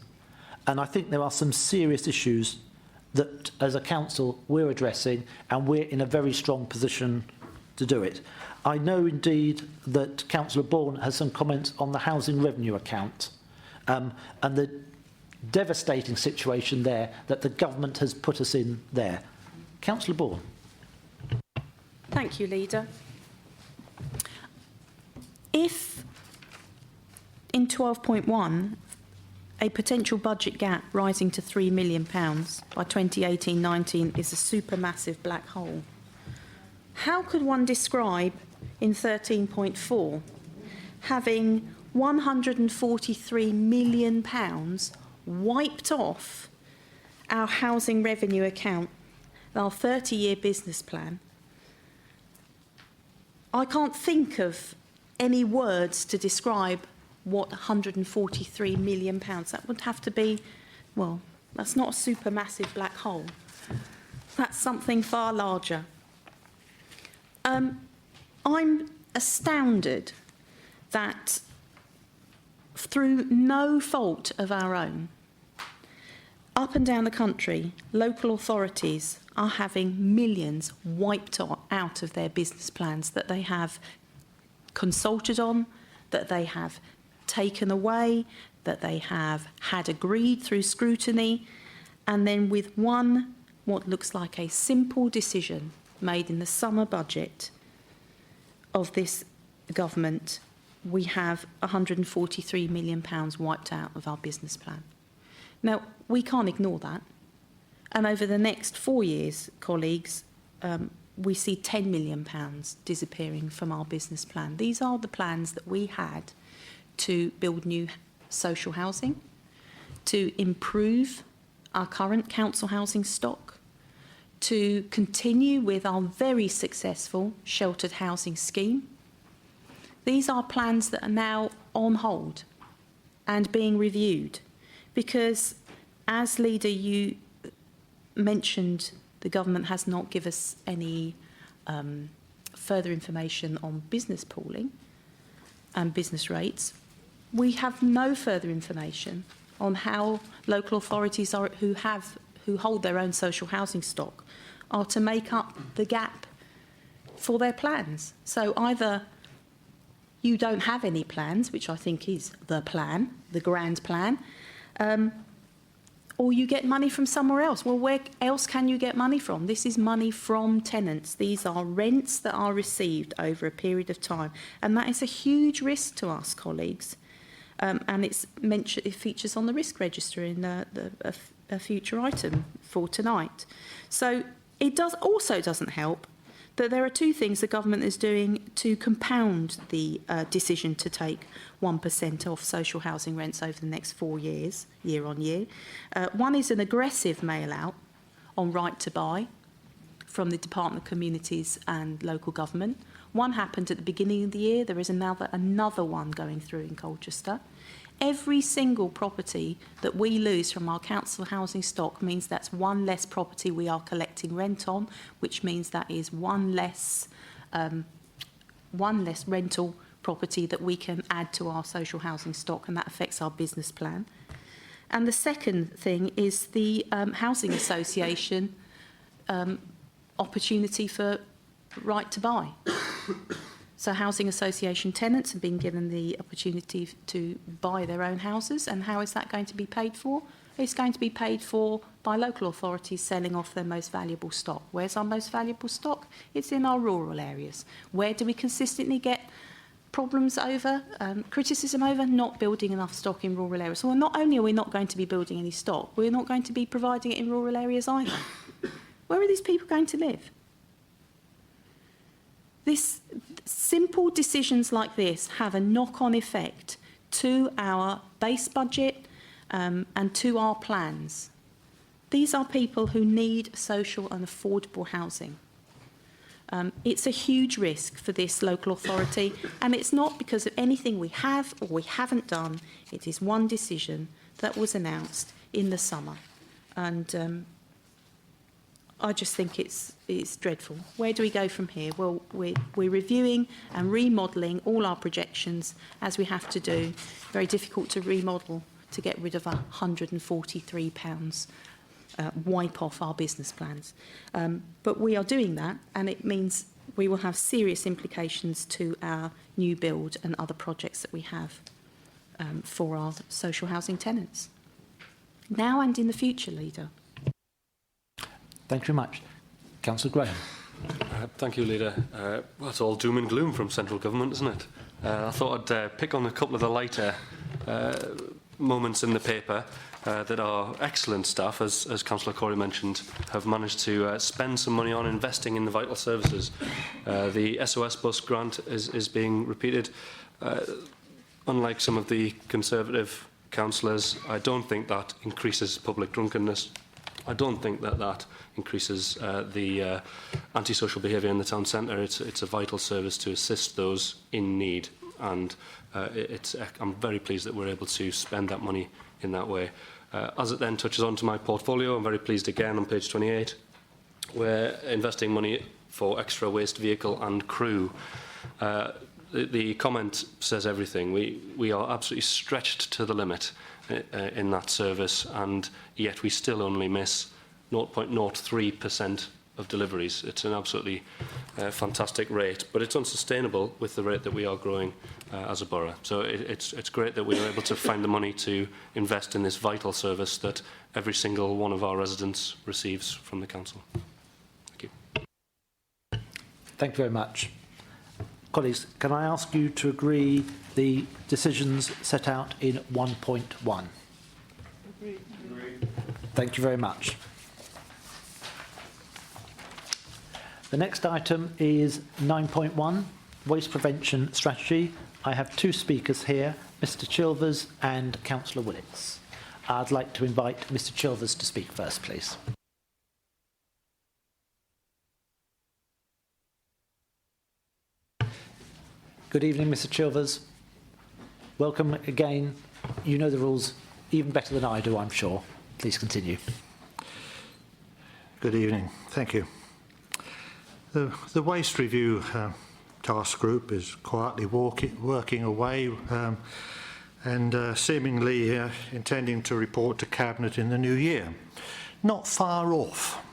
And I think there are some serious issues that as a council we're addressing, and we're in a very strong position to do it. I know indeed that Councillor Bourne has some comments on the housing revenue account and the devastating situation there that the government has put us in there. Councillor Bourne. Thank you, Leader. If in 12.1 a potential budget gap rising to £3 million by 2018-19 is a supermassive black hole, how could one describe in 13.4 having £143 million wiped off our housing revenue account, our 30-year business plan? I can't think of any words to describe what £143 million, that would have to be, well, that's not a supermassive black hole. That's something far larger. I'm astounded that through no fault of our own, up and down the country, local authorities are having millions wiped out of their business plans that they have consulted on, that they have taken away, that they have had agreed through scrutiny, and then with one, what looks like a simple decision made in the summer budget of this government, we have £143 million wiped out of our business plan. Now, we can't ignore that. And over the next 4 years, colleagues, we see £10 million disappearing from our business plan. These are the plans that we had to build new social housing, to improve our current council housing stock, to continue with our very successful sheltered housing scheme. These are plans that are now on hold and being reviewed because, as Leader, you mentioned the government has not given us any further information on business pooling and business rates. We have no further information on how local authorities who hold their own social housing stock are to make up the gap for their plans. So either you don't have any plans, which I think is the plan, the grand plan, or you get money from somewhere else. Well, where else can you get money from? This is money from tenants. These are rents that are received over a period of time. And that is a huge risk to us, colleagues. And it features on the risk register in a future item for tonight. So it also doesn't help that there are two things the government is doing to compound the decision to take 1% off social housing rents over the next 4 years, year on year. One is an aggressive mail-out on right to buy from the Department of Communities and Local Government. One happened at the beginning of the year. There is another one going through in Colchester. Every single property that we lose from our council housing stock means that's one less property we are collecting rent on, which means that is one less rental property that we can add to our social housing stock, and that affects our business plan. And the second thing is the housing association opportunity for right to buy. So housing association tenants have been given the opportunity to buy their own houses, and how is that going to be paid for? It's going to be paid for by local authorities selling off their most valuable stock. Where's our most valuable stock? It's in our rural areas. Where do we consistently get problems over, criticism over? Not building enough stock in rural areas. Well, not only are we not going to be building any stock, we're not going to be providing it in rural areas either. Where are these people going to live? Simple decisions like this have a knock-on effect to our base budget and to our plans. These are people who need social and affordable housing. It's a huge risk for this local authority, and it's not because of anything we have or we haven't done. It is one decision that was announced in the summer. And I just think it's dreadful. Where do we go from here? Well, we're reviewing and remodelling all our projections, as we have to do. Very difficult to remodel to get rid of £143 wipe off our business plans. But we are doing that, and it means we will have serious implications to our new build and other projects that we have for our social housing tenants, now and in the future, Leader. Thank you very much. Councillor Graham. Thank you, Leader. Well, it's all doom and gloom from central government, isn't it? I thought I'd pick on a couple of the lighter moments in the paper that our excellent staff, as Councillor Corey mentioned, have managed to spend some money on investing in the vital services. The SOS bus grant is being repeated. Unlike some of the Conservative councillors, I don't think that increases public drunkenness. I don't think that increases the antisocial behaviour in the town centre. It's a vital service to assist those in need, and I'm very pleased that we're able to spend that money in that way. As it then touches onto my portfolio, I'm very pleased again on page 28. We're investing money for extra waste vehicle and crew. the comment says everything. We are absolutely stretched to the limit in that service, and yet we still only miss 0.03% of deliveries. It's an absolutely fantastic rate, but it's unsustainable with the rate that we are growing as a borough. So it's great that we are able to find the money to invest in this vital service that every single one of our residents receives from the council. Thank you. Thank you very much. Colleagues, can I ask you to agree the decisions set out in 1.1? Agreed. Thank you very much. The next item is 9.1, Waste Prevention Strategy. I have two speakers here, Mr Chilvers and Councillor Willits. I'd like to invite Mr Chilvers to speak first, please. Good evening, Mr Chilvers. Welcome again. You know the rules even better than I do, I'm sure. Please continue. Good evening. Thank you. The Waste Review Task Group is quietly working away and seemingly intending to report to Cabinet in the new year. Not far off.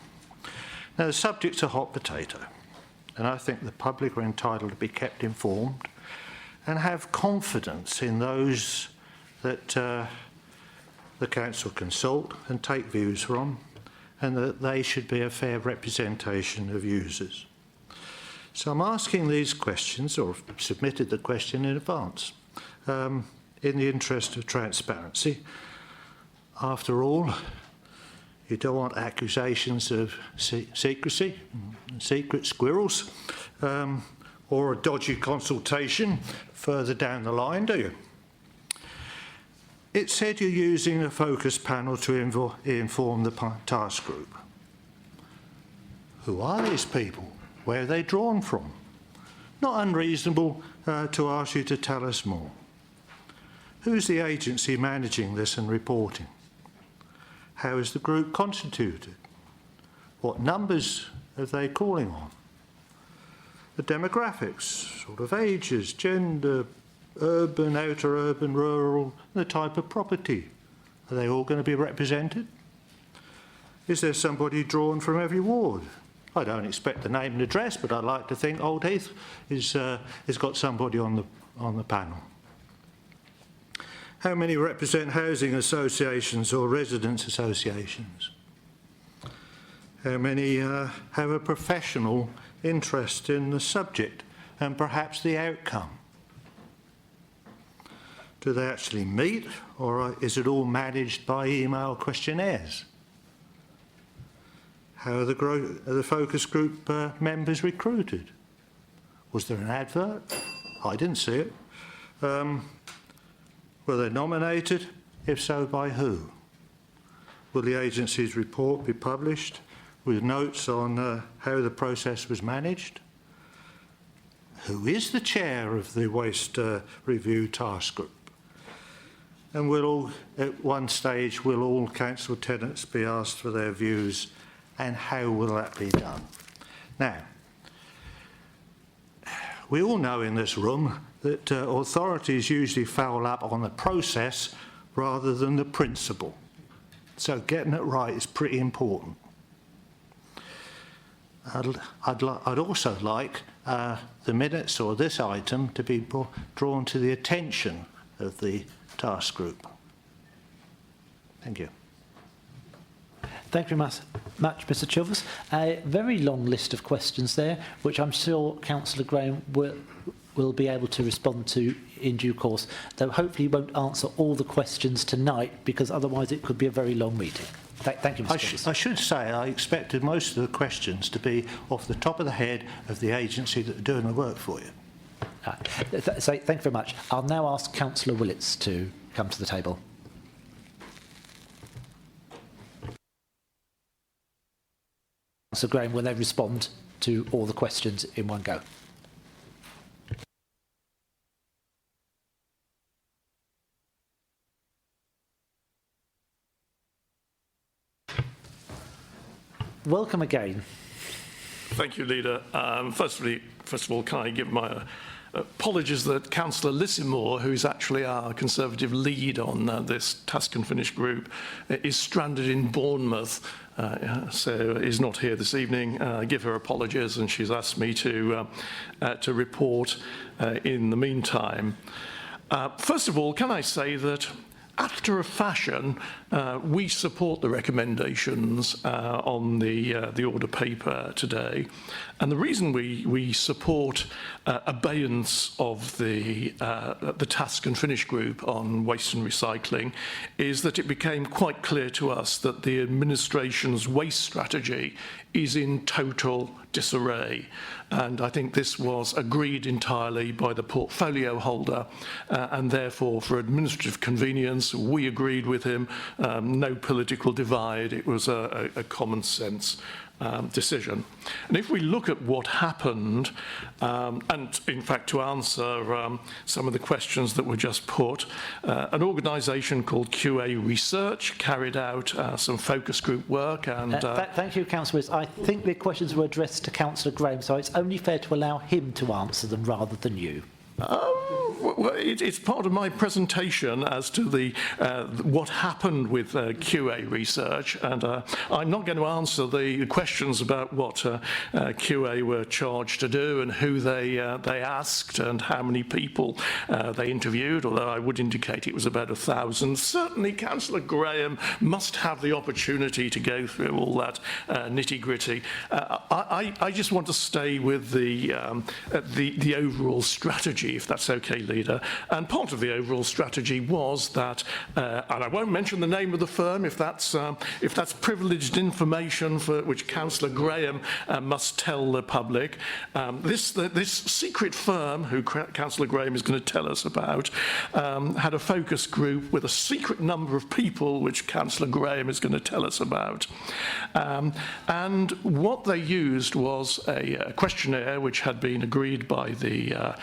Now, the subject's a hot potato, and I think the public are entitled to be kept informed and have confidence in those that the Council consult and take views from, and that they should be a fair representation of users. So I'm asking these questions, or submitted the question in advance, in the interest of transparency. After all, you don't want accusations of secrecy, secret squirrels, or a dodgy consultation further down the line, do you? It said you're using a focus panel to inform the task group. Who are these people? Where are they drawn from? Not unreasonable to ask you to tell us more. Who's the agency managing this and reporting? How is the group constituted? What numbers are they calling on? The demographics, sort of ages, gender, urban, outer urban, rural, the type of property. Are they all going to be represented? Is there somebody drawn from every ward? I don't expect the name and address, but I'd like to think Old Heath has got somebody on the panel. How many represent housing associations or residents associations? How many have a professional interest in the subject and perhaps the outcome? Do they actually meet, or is it all managed by email questionnaires? How are the focus group members recruited? Was there an advert? I didn't see it. Were they nominated? If so, by who? Will the agency's report be published with notes on how the process was managed? Who is the chair of the Waste Review Task Group? And at one stage, will all council tenants be asked for their views, and how will that be done? Now, we all know in this room that authorities usually foul up on the process rather than the principle. So getting it right is pretty important. I'd also like the minutes or this item to be drawn to the attention of the task group. Thank you. Thank you very much, Mr Chilvers. A very long list of questions there, which I'm sure Councillor Graham will be able to respond to in due course, though hopefully he won't answer all the questions tonight, because otherwise it could be a very long meeting. Thank you, Mr Chilvers. I should say I expected most of the questions to be off the top of the head of the agency that are doing the work for you. So thank you very much. I'll now ask Councillor Willits to come to the table. Councillor Graham will then respond to all the questions in one go. Welcome again. Thank you, Leader. First of all, can I give my apologies that Councillor Lissimore, who is actually our Conservative lead on this task and finish group, is stranded in Bournemouth, so is not here this evening. I give her apologies, and she's asked me to report in the meantime. First of all, can I say that after a fashion, we support the recommendations on the order paper today. And the reason we support abeyance of the task and finish group on waste and recycling is that it became quite clear to us that the administration's waste strategy is in total disarray. And I think this was agreed entirely by the portfolio holder, and therefore for administrative convenience we agreed with him. No political divide, it was a common sense decision. And if we look at what happened, and in fact to answer some of the questions that were just put, an organisation called QA Research carried out some focus group work. And thank you, Councillors. I think the questions were addressed to Councillor Graham, so it's only fair to allow him to answer them rather than you. Well, it's part of my presentation as to the what happened with QA Research, and I'm not going to answer the questions about what QA were charged to do and who they asked and how many people they interviewed, although I would indicate it was about 1,000. Certainly Councillor Graham must have the opportunity to go through all that nitty-gritty. I just want to stay with the overall strategy, if that's okay, Leader. And part of the overall strategy was that, and I won't mention the name of the firm if that's privileged information for which Councillor Graham must tell the public. This secret firm, who Councillor Graham is going to tell us about, had a focus group with a secret number of people, which Councillor Graham is going to tell us about. And what they used was a questionnaire which had been agreed by the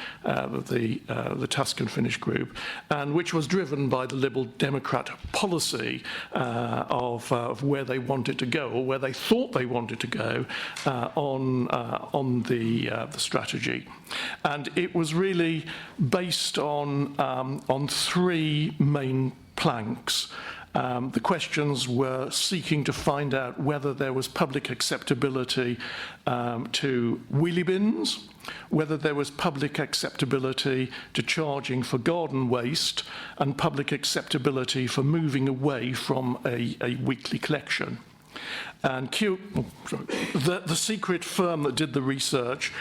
task and finish group, and which was driven by the Liberal Democrat policy of where they wanted to go, or where they thought they wanted to go on the strategy. And it was really based on three main planks. The questions were seeking to find out whether there was public acceptability to wheelie bins, whether there was public acceptability to charging for garden waste, and public acceptability for moving away from a weekly collection. And the secret firm that did the research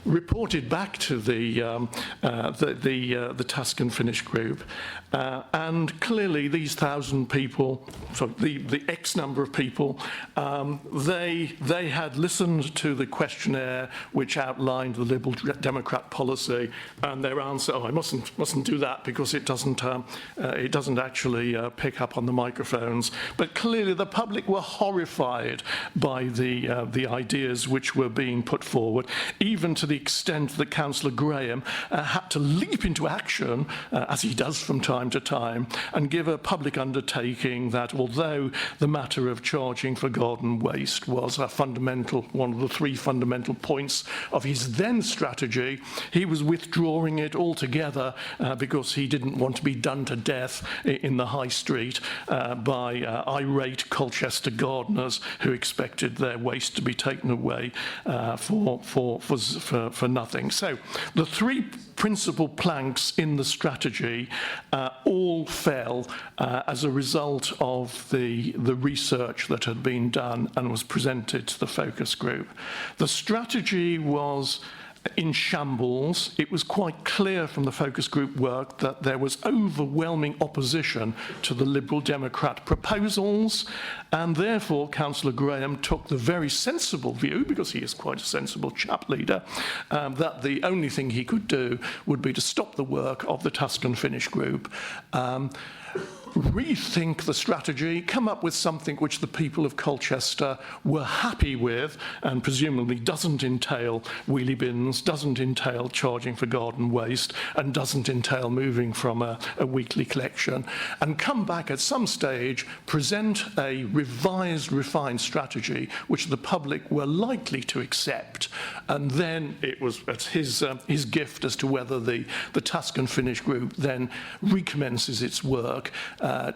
reported back to the task and finish group, and clearly these 1,000 people, so the X number of people, they had listened to the questionnaire which outlined the Liberal Democrat policy, and their answer, I mustn't do that because it doesn't actually pick up on the microphones. But clearly the public were horrified by the ideas which were being put forward, even to the extent that Councillor Graham had to leap into action, as he does from time to time, and give a public undertaking that although the matter of charging for garden waste was one of the three fundamental points of his then strategy, he was withdrawing it altogether because he didn't want to be done to death in the high street by irate Colchester gardeners who expected their waste to be taken away for nothing. So the three principal planks in the strategy all fell as a result of the research that had been done and was presented to the focus group. The strategy was in shambles. It was quite clear from the focus group work that there was overwhelming opposition to the Liberal Democrat proposals, and therefore Councillor Graham took the very sensible view, because he is quite a sensible chap, Leader, that the only thing he could do would be to stop the work of the task and finish group. rethink the strategy, come up with something which the people of Colchester were happy with, and presumably doesn't entail wheelie bins, doesn't entail charging for garden waste, and doesn't entail moving from a weekly collection, and come back at some stage, present a revised, refined strategy which the public were likely to accept, and then it was at his gift as to whether the task and finish group then recommences its work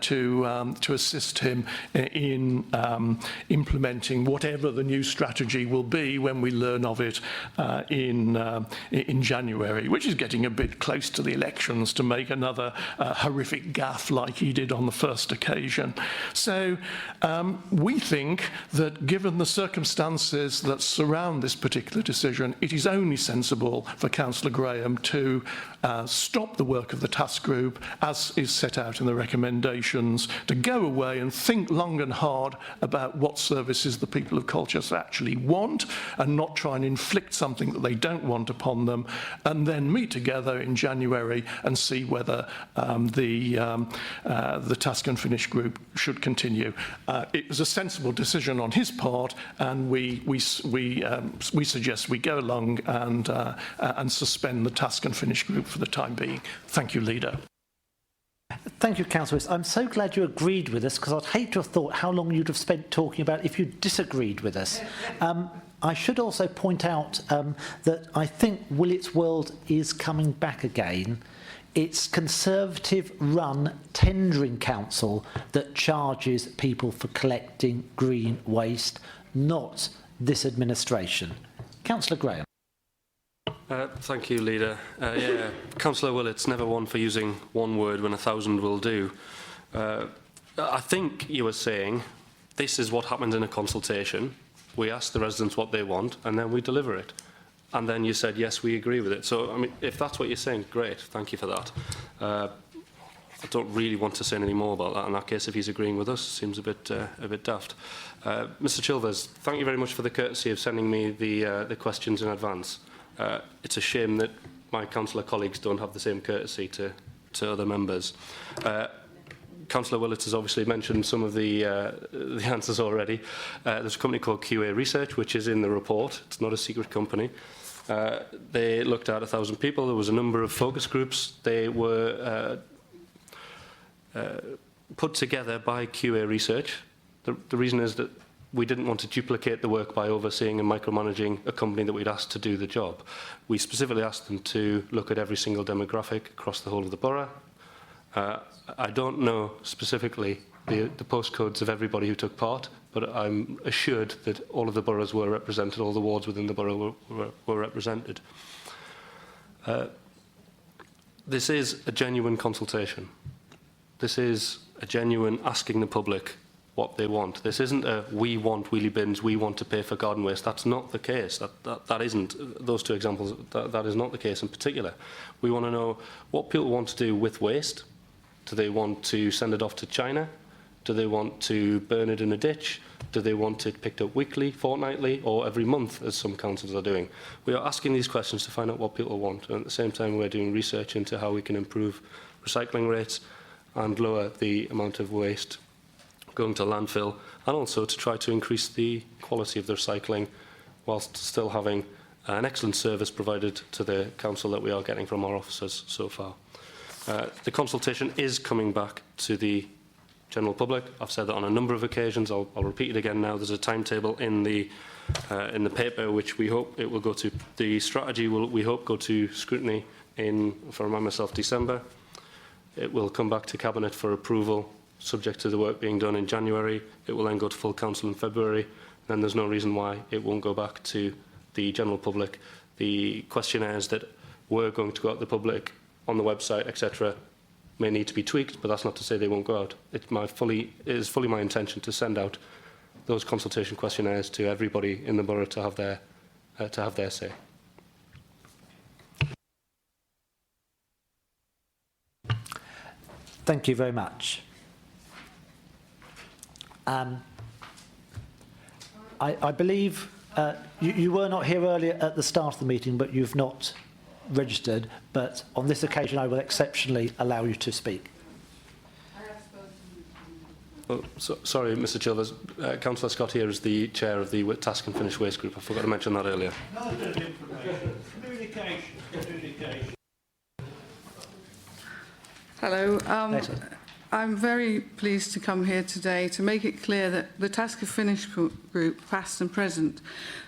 to assist him in implementing whatever the new strategy will be when we learn of it in January, which is getting a bit close to the elections to make another horrific gaffe like he did on the first occasion. So we think that given the circumstances that surround this particular decision, it is only sensible for Councillor Graham to stop the work of the task group as is set out in the recommendations, to go away and think long and hard about what services the people of Colchester actually want and not try and inflict something that they don't want upon them, and then meet together in January and see whether the task and finish group should continue. It was a sensible decision on his part, and we suggest we go along and suspend the task and finish group for the time being. Thank you, Leader. Thank you, Councillor. I'm so glad you agreed with us, because I'd hate to have thought how long you'd have spent talking about if you disagreed with us. I should also point out that I think Willits World is coming back again. It's Conservative-run tendering council that charges people for collecting green waste, not this administration. Councillor Graham. Thank you, Leader. Yeah, Councillor Willits, never one for using one word when 1,000 will do. I think you were saying this is what happens in a consultation. We ask the residents what they want, and then we deliver it. And then you said, yes, we agree with it. So, I mean, if that's what you're saying, great. Thank you for that. I don't really want to say any more about that. In that case, if he's agreeing with us, seems a bit daft. Mr. Chilvers, thank you very much for the courtesy of sending me the questions in advance. It's a shame that my councillor colleagues don't have the same courtesy to other members. Councillor Willits has obviously mentioned some of the answers already. There's a company called QA Research, which is in the report. It's not a secret company. They looked at 1,000 people. There was a number of focus groups. They were put together by QA Research. The reason is that we didn't want to duplicate the work by overseeing and micromanaging a company that we'd asked to do the job. We specifically asked them to look at every single demographic across the whole of the borough. I don't know specifically the postcodes of everybody who took part, but I'm assured that all of the boroughs were represented, all the wards within the borough were represented. This is a genuine consultation. This is a genuine asking the public what they want. This isn't a we want wheelie bins, we want to pay for garden waste. That's not the case. That isn't, those two examples, that is not the case in particular. We want to know what people want to do with waste. Do they want to send it off to China? Do they want to burn it in a ditch? Do they want it picked up weekly, fortnightly, or every month, as some councils are doing? We are asking these questions to find out what people want, and at the same time we're doing research into how we can improve recycling rates and lower the amount of waste going to landfill, and also to try to increase the quality of the recycling whilst still having an excellent service provided to the council that we are getting from our officers so far. The consultation is coming back to the general public. I've said that on a number of occasions. I'll repeat it again now. There's a timetable in the paper which we hope it will go to. The strategy will, we hope, go to scrutiny in, if I remind myself, December. It will come back to Cabinet for approval, subject to the work being done in January. It will then go to full council in February. Then there's no reason why it won't go back to the general public. The questionnaires that were going to go out to the public on the website, etc., may need to be tweaked, but that's not to say they won't go out. It is fully my intention to send out those consultation questionnaires to everybody in the borough to have their say. Thank you very much. I believe you were not here earlier at the start of the meeting, but you've not registered. But on this occasion, I will exceptionally allow you to speak. I have spoken Sorry, Mr. Chilvers. Councillor Scott here is the chair of the Task and Finish Waste Group. I forgot to mention that earlier. No bit of information. Communication. Hello. I'm very pleased to come here today to make it clear that the Task and Finish Group, past and present,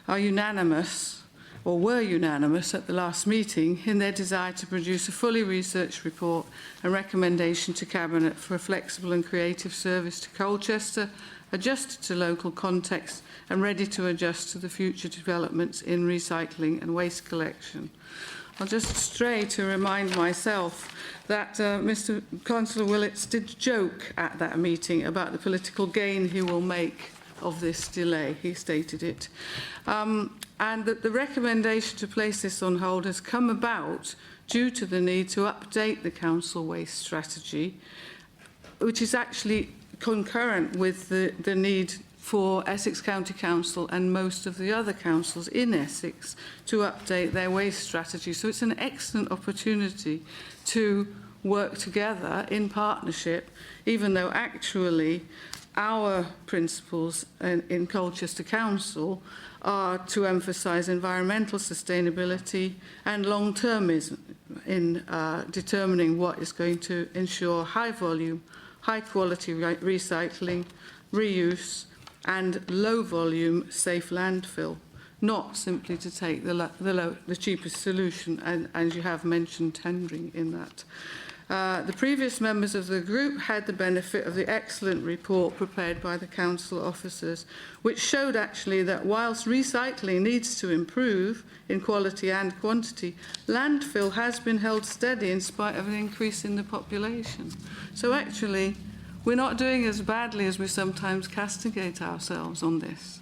are unanimous, or were unanimous at the last meeting, in their desire to produce a fully researched report and recommendation to Cabinet for a flexible and creative service to Colchester, adjusted to local context and ready to adjust to the future developments in recycling and waste collection. I'll just stray to remind myself that Mr. Councillor Willits did joke at that meeting about the political gain he will make of this delay. He stated it. And that the recommendation to place this on hold has come about due to the need to update the council waste strategy, which is actually concurrent with the need for Essex County Council and most of the other councils in Essex to update their waste strategy. So it's an excellent opportunity to work together in partnership, even though actually our principles in Colchester Council are to emphasise environmental sustainability and long-termism in determining what is going to ensure high volume, high quality recycling, reuse and low volume safe landfill, not simply to take the cheapest solution, and as you have mentioned, tendering in that. The previous members of the group had the benefit of the excellent report prepared by the council officers, which showed actually that whilst recycling needs to improve in quality and quantity, landfill has been held steady in spite of an increase in the population. So actually, we're not doing as badly as we sometimes castigate ourselves on this.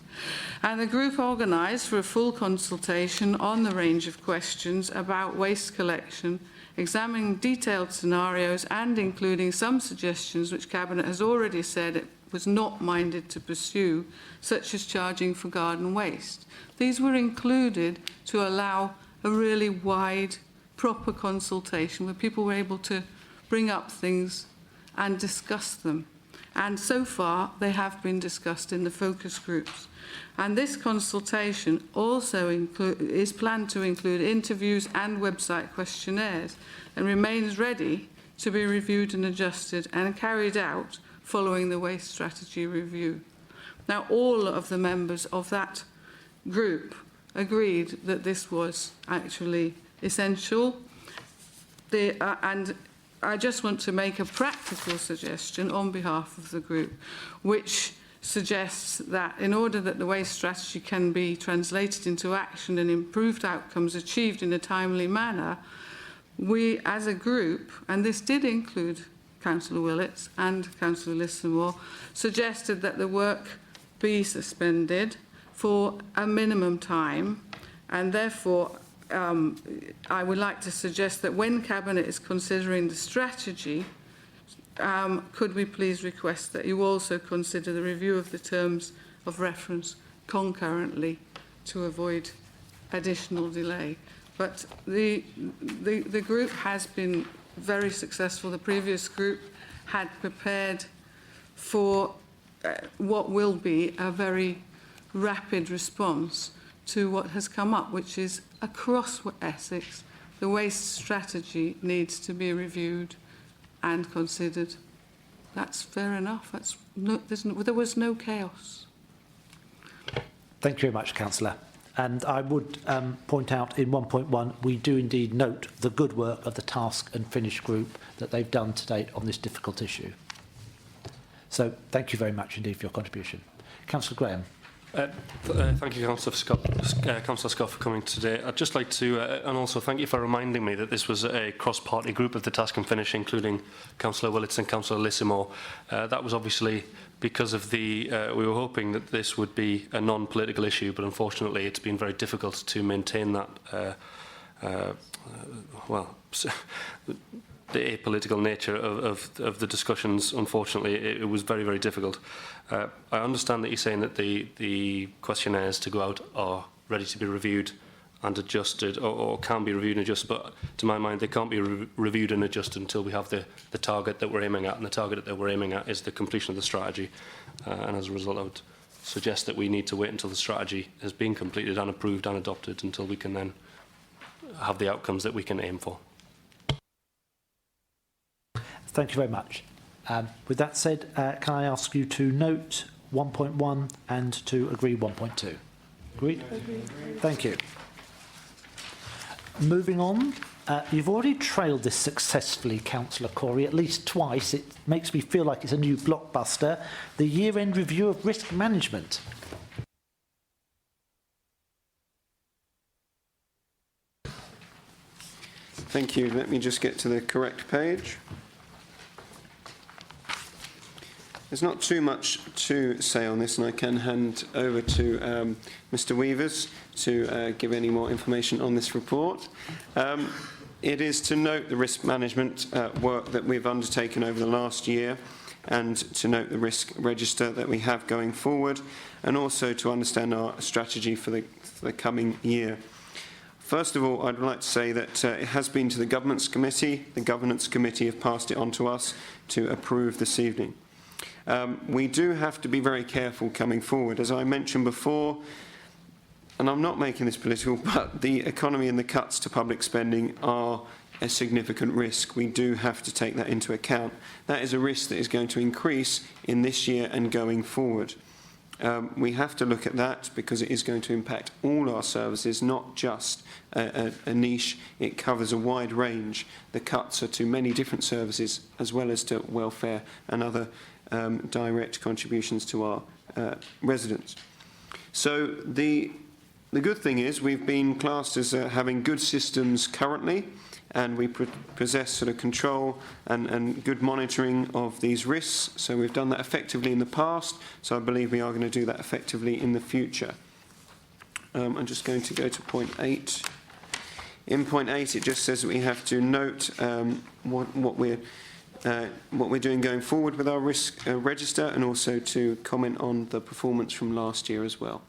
And the group organised for a full consultation on the range of questions about waste collection, examining detailed scenarios and including some suggestions which Cabinet has already said it was not minded to pursue, such as charging for garden waste. These were included to allow a really wide, proper consultation where people were able to bring up things and discuss them. And so far, they have been discussed in the focus groups. And this consultation also is planned to include interviews and website questionnaires and remains ready to be reviewed and adjusted and carried out following the waste strategy review. Now, all of the members of that group agreed that this was actually essential. And I just want to make a practical suggestion on behalf of the group, which suggests that in order that the waste strategy can be translated into action and improved outcomes achieved in a timely manner, we as a group, and this did include Councillor Willits and Councillor Lissamore, suggested that the work be suspended for a minimum time, and therefore I would like to suggest that when Cabinet is considering the strategy, could we please request that you also consider the review of the terms of reference concurrently to avoid additional delay. But the group has been very successful. The previous group had prepared for what will be a very rapid response to what has come up, which is across Essex, the waste strategy needs to be reviewed and considered. That's fair enough. There was no chaos. Thank you very much, Councillor. And I would point out in 1.1, we do indeed note the good work of the Task and Finish group that they've done to date on this difficult issue. So thank you very much indeed for your contribution. Councillor Graham. Thank you, Councillor Scott, for coming today. I'd just like to, and also thank you for reminding me that this was a cross-party group of the Task and Finish, including Councillor Willits and Councillor Lissamore. That was obviously because of the, we were hoping that this would be a non-political issue, but unfortunately it's been very difficult to maintain that, the apolitical nature of the discussions. Unfortunately, it was very, very difficult. I understand that you're saying that the questionnaires to go out are ready to be reviewed and adjusted, or can be reviewed and adjusted, but to my mind they can't be reviewed and adjusted until we have the target that we're aiming at, and the target that we're aiming at is the completion of the strategy. And as a result, I would suggest that we need to wait until the strategy has been completed and approved and adopted until we can then have the outcomes that we can aim for. Thank you very much. With that said, can I ask you to note 1.1 and to agree 1.2? Agreed? Agreed. Thank you. Moving on, you've already trailed this successfully, Councillor Corey, at least twice. It makes me feel like it's a new blockbuster. The year-end review of risk management. Thank you. Let me just get to the correct page. There's not too much to say on this, and I can hand over to Mr. Weavers to give any more information on this report. It is to note the risk management work that we've undertaken over the last year, and to note the risk register that we have going forward, and also to understand our strategy for the coming year. First of all, I'd like to say that it has been to the Governance Committee. The Governance Committee have passed it on to us to approve this evening. We do have to be very careful coming forward. As I mentioned before, and I'm not making this political, but the economy and the cuts to public spending are a significant risk. We do have to take that into account. That is a risk that is going to increase in this year and going forward. We have to look at that because it is going to impact all our services, not just a niche. It covers a wide range. The cuts are to many different services, as well as to welfare and other direct contributions to our residents. So the good thing is we've been classed as having good systems currently, and we possess sort of control and good monitoring of these risks. So we've done that effectively in the past, so I believe we are going to do that effectively in the future. I'm just going to go to point 8. In point 8, it just says that we have to note what we're doing going forward with our risk register, and also to comment on the performance from last year as well.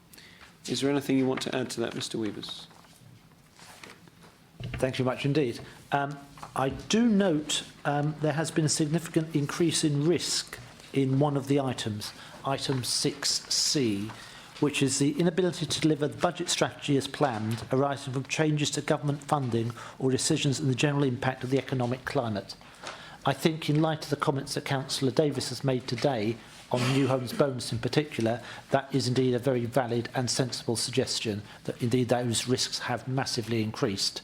Is there anything you want to add to that, Mr. Weavers? Thank you much indeed. I do note there has been a significant increase in risk in one of the items, item 6C, which is the inability to deliver the budget strategy as planned, arising from changes to government funding or decisions and the general impact of the economic climate. I think in light of the comments that Councillor Davis has made today on new homes bonus in particular, that is indeed a very valid and sensible suggestion, that indeed those risks have massively increased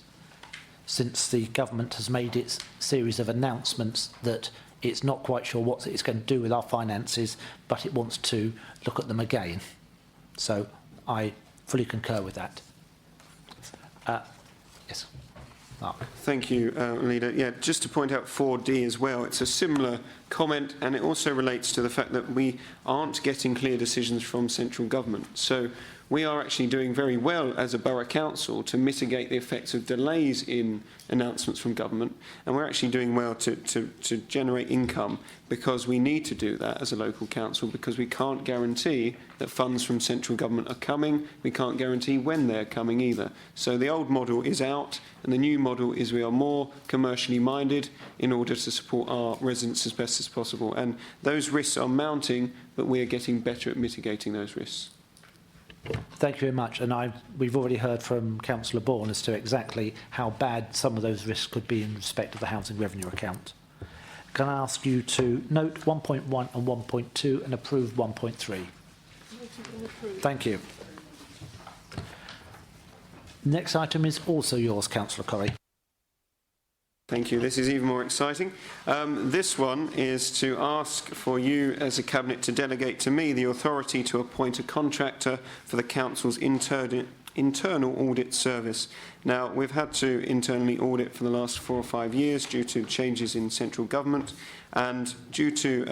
since the government has made its series of announcements that it's not quite sure what it's going to do with our finances, but it wants to look at them again. So I fully concur with that. Yes, Mark. Thank you, Leader. Yeah, just to point out 4D as well, it's a similar comment, and it also relates to the fact that we aren't getting clear decisions from central government. So we are actually doing very well as a borough council to mitigate the effects of delays in announcements from government, and we're actually doing well to generate income, because we need to do that as a local council, because we can't guarantee that funds from central government are coming. We can't guarantee when they're coming either. So the old model is out, and the new model is we are more commercially minded in order to support our residents as best as possible. And those risks are mounting, but we are getting better at mitigating those risks. Thank you very much. And we've already heard from Councillor Bourne as to exactly how bad some of those risks could be in respect of the housing revenue account. Can I ask you to note 1.1 and 1.2 and approve 1.3? Thank you. Next item is also yours, Councillor Corrie. Thank you. This is even more exciting. This one is to ask for you as a Cabinet to delegate to me the authority to appoint a contractor for the Council's internal audit service. Now, we've had to internally audit for the last 4 or 5 years due to changes in central government, and due to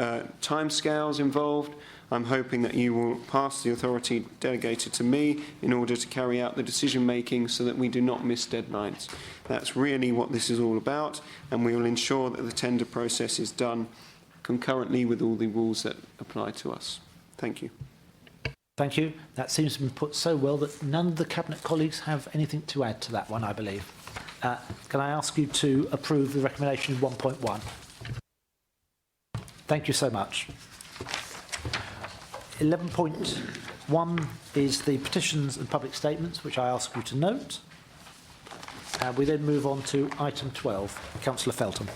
timescales involved, I'm hoping that you will pass the authority delegated to me in order to carry out the decision making so that we do not miss deadlines. That's really what this is all about, and we will ensure that the tender process is done concurrently with all the rules that apply to us. Thank you. Thank you. That seems to have been put so well that none of the Cabinet colleagues have anything to add to that one, I believe. Can I ask you to approve the recommendation 1.1? Thank you so much. 11.1 is the petitions and public statements, which I ask you to note. We then move on to item 12. Councillor Feltham.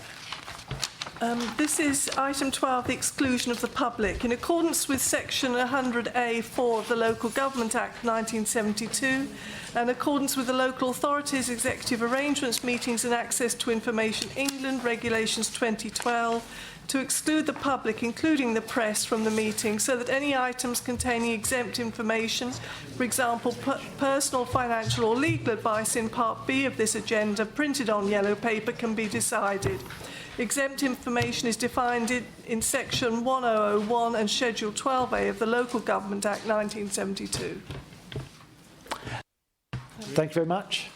This is item 12, the exclusion of the public. In accordance with section 100A4 of the Local Government Act 1972, and in accordance with the Local Authorities Executive Arrangements, Meetings and Access to Information England Regulations 2012, to exclude the public, including the press, from the meeting, so that any items containing exempt information, for example, personal, financial or legal advice in Part B of this agenda, printed on yellow paper, can be decided. Exempt information is defined in section 1001 and schedule 12A of the Local Government Act 1972. Thank you very much.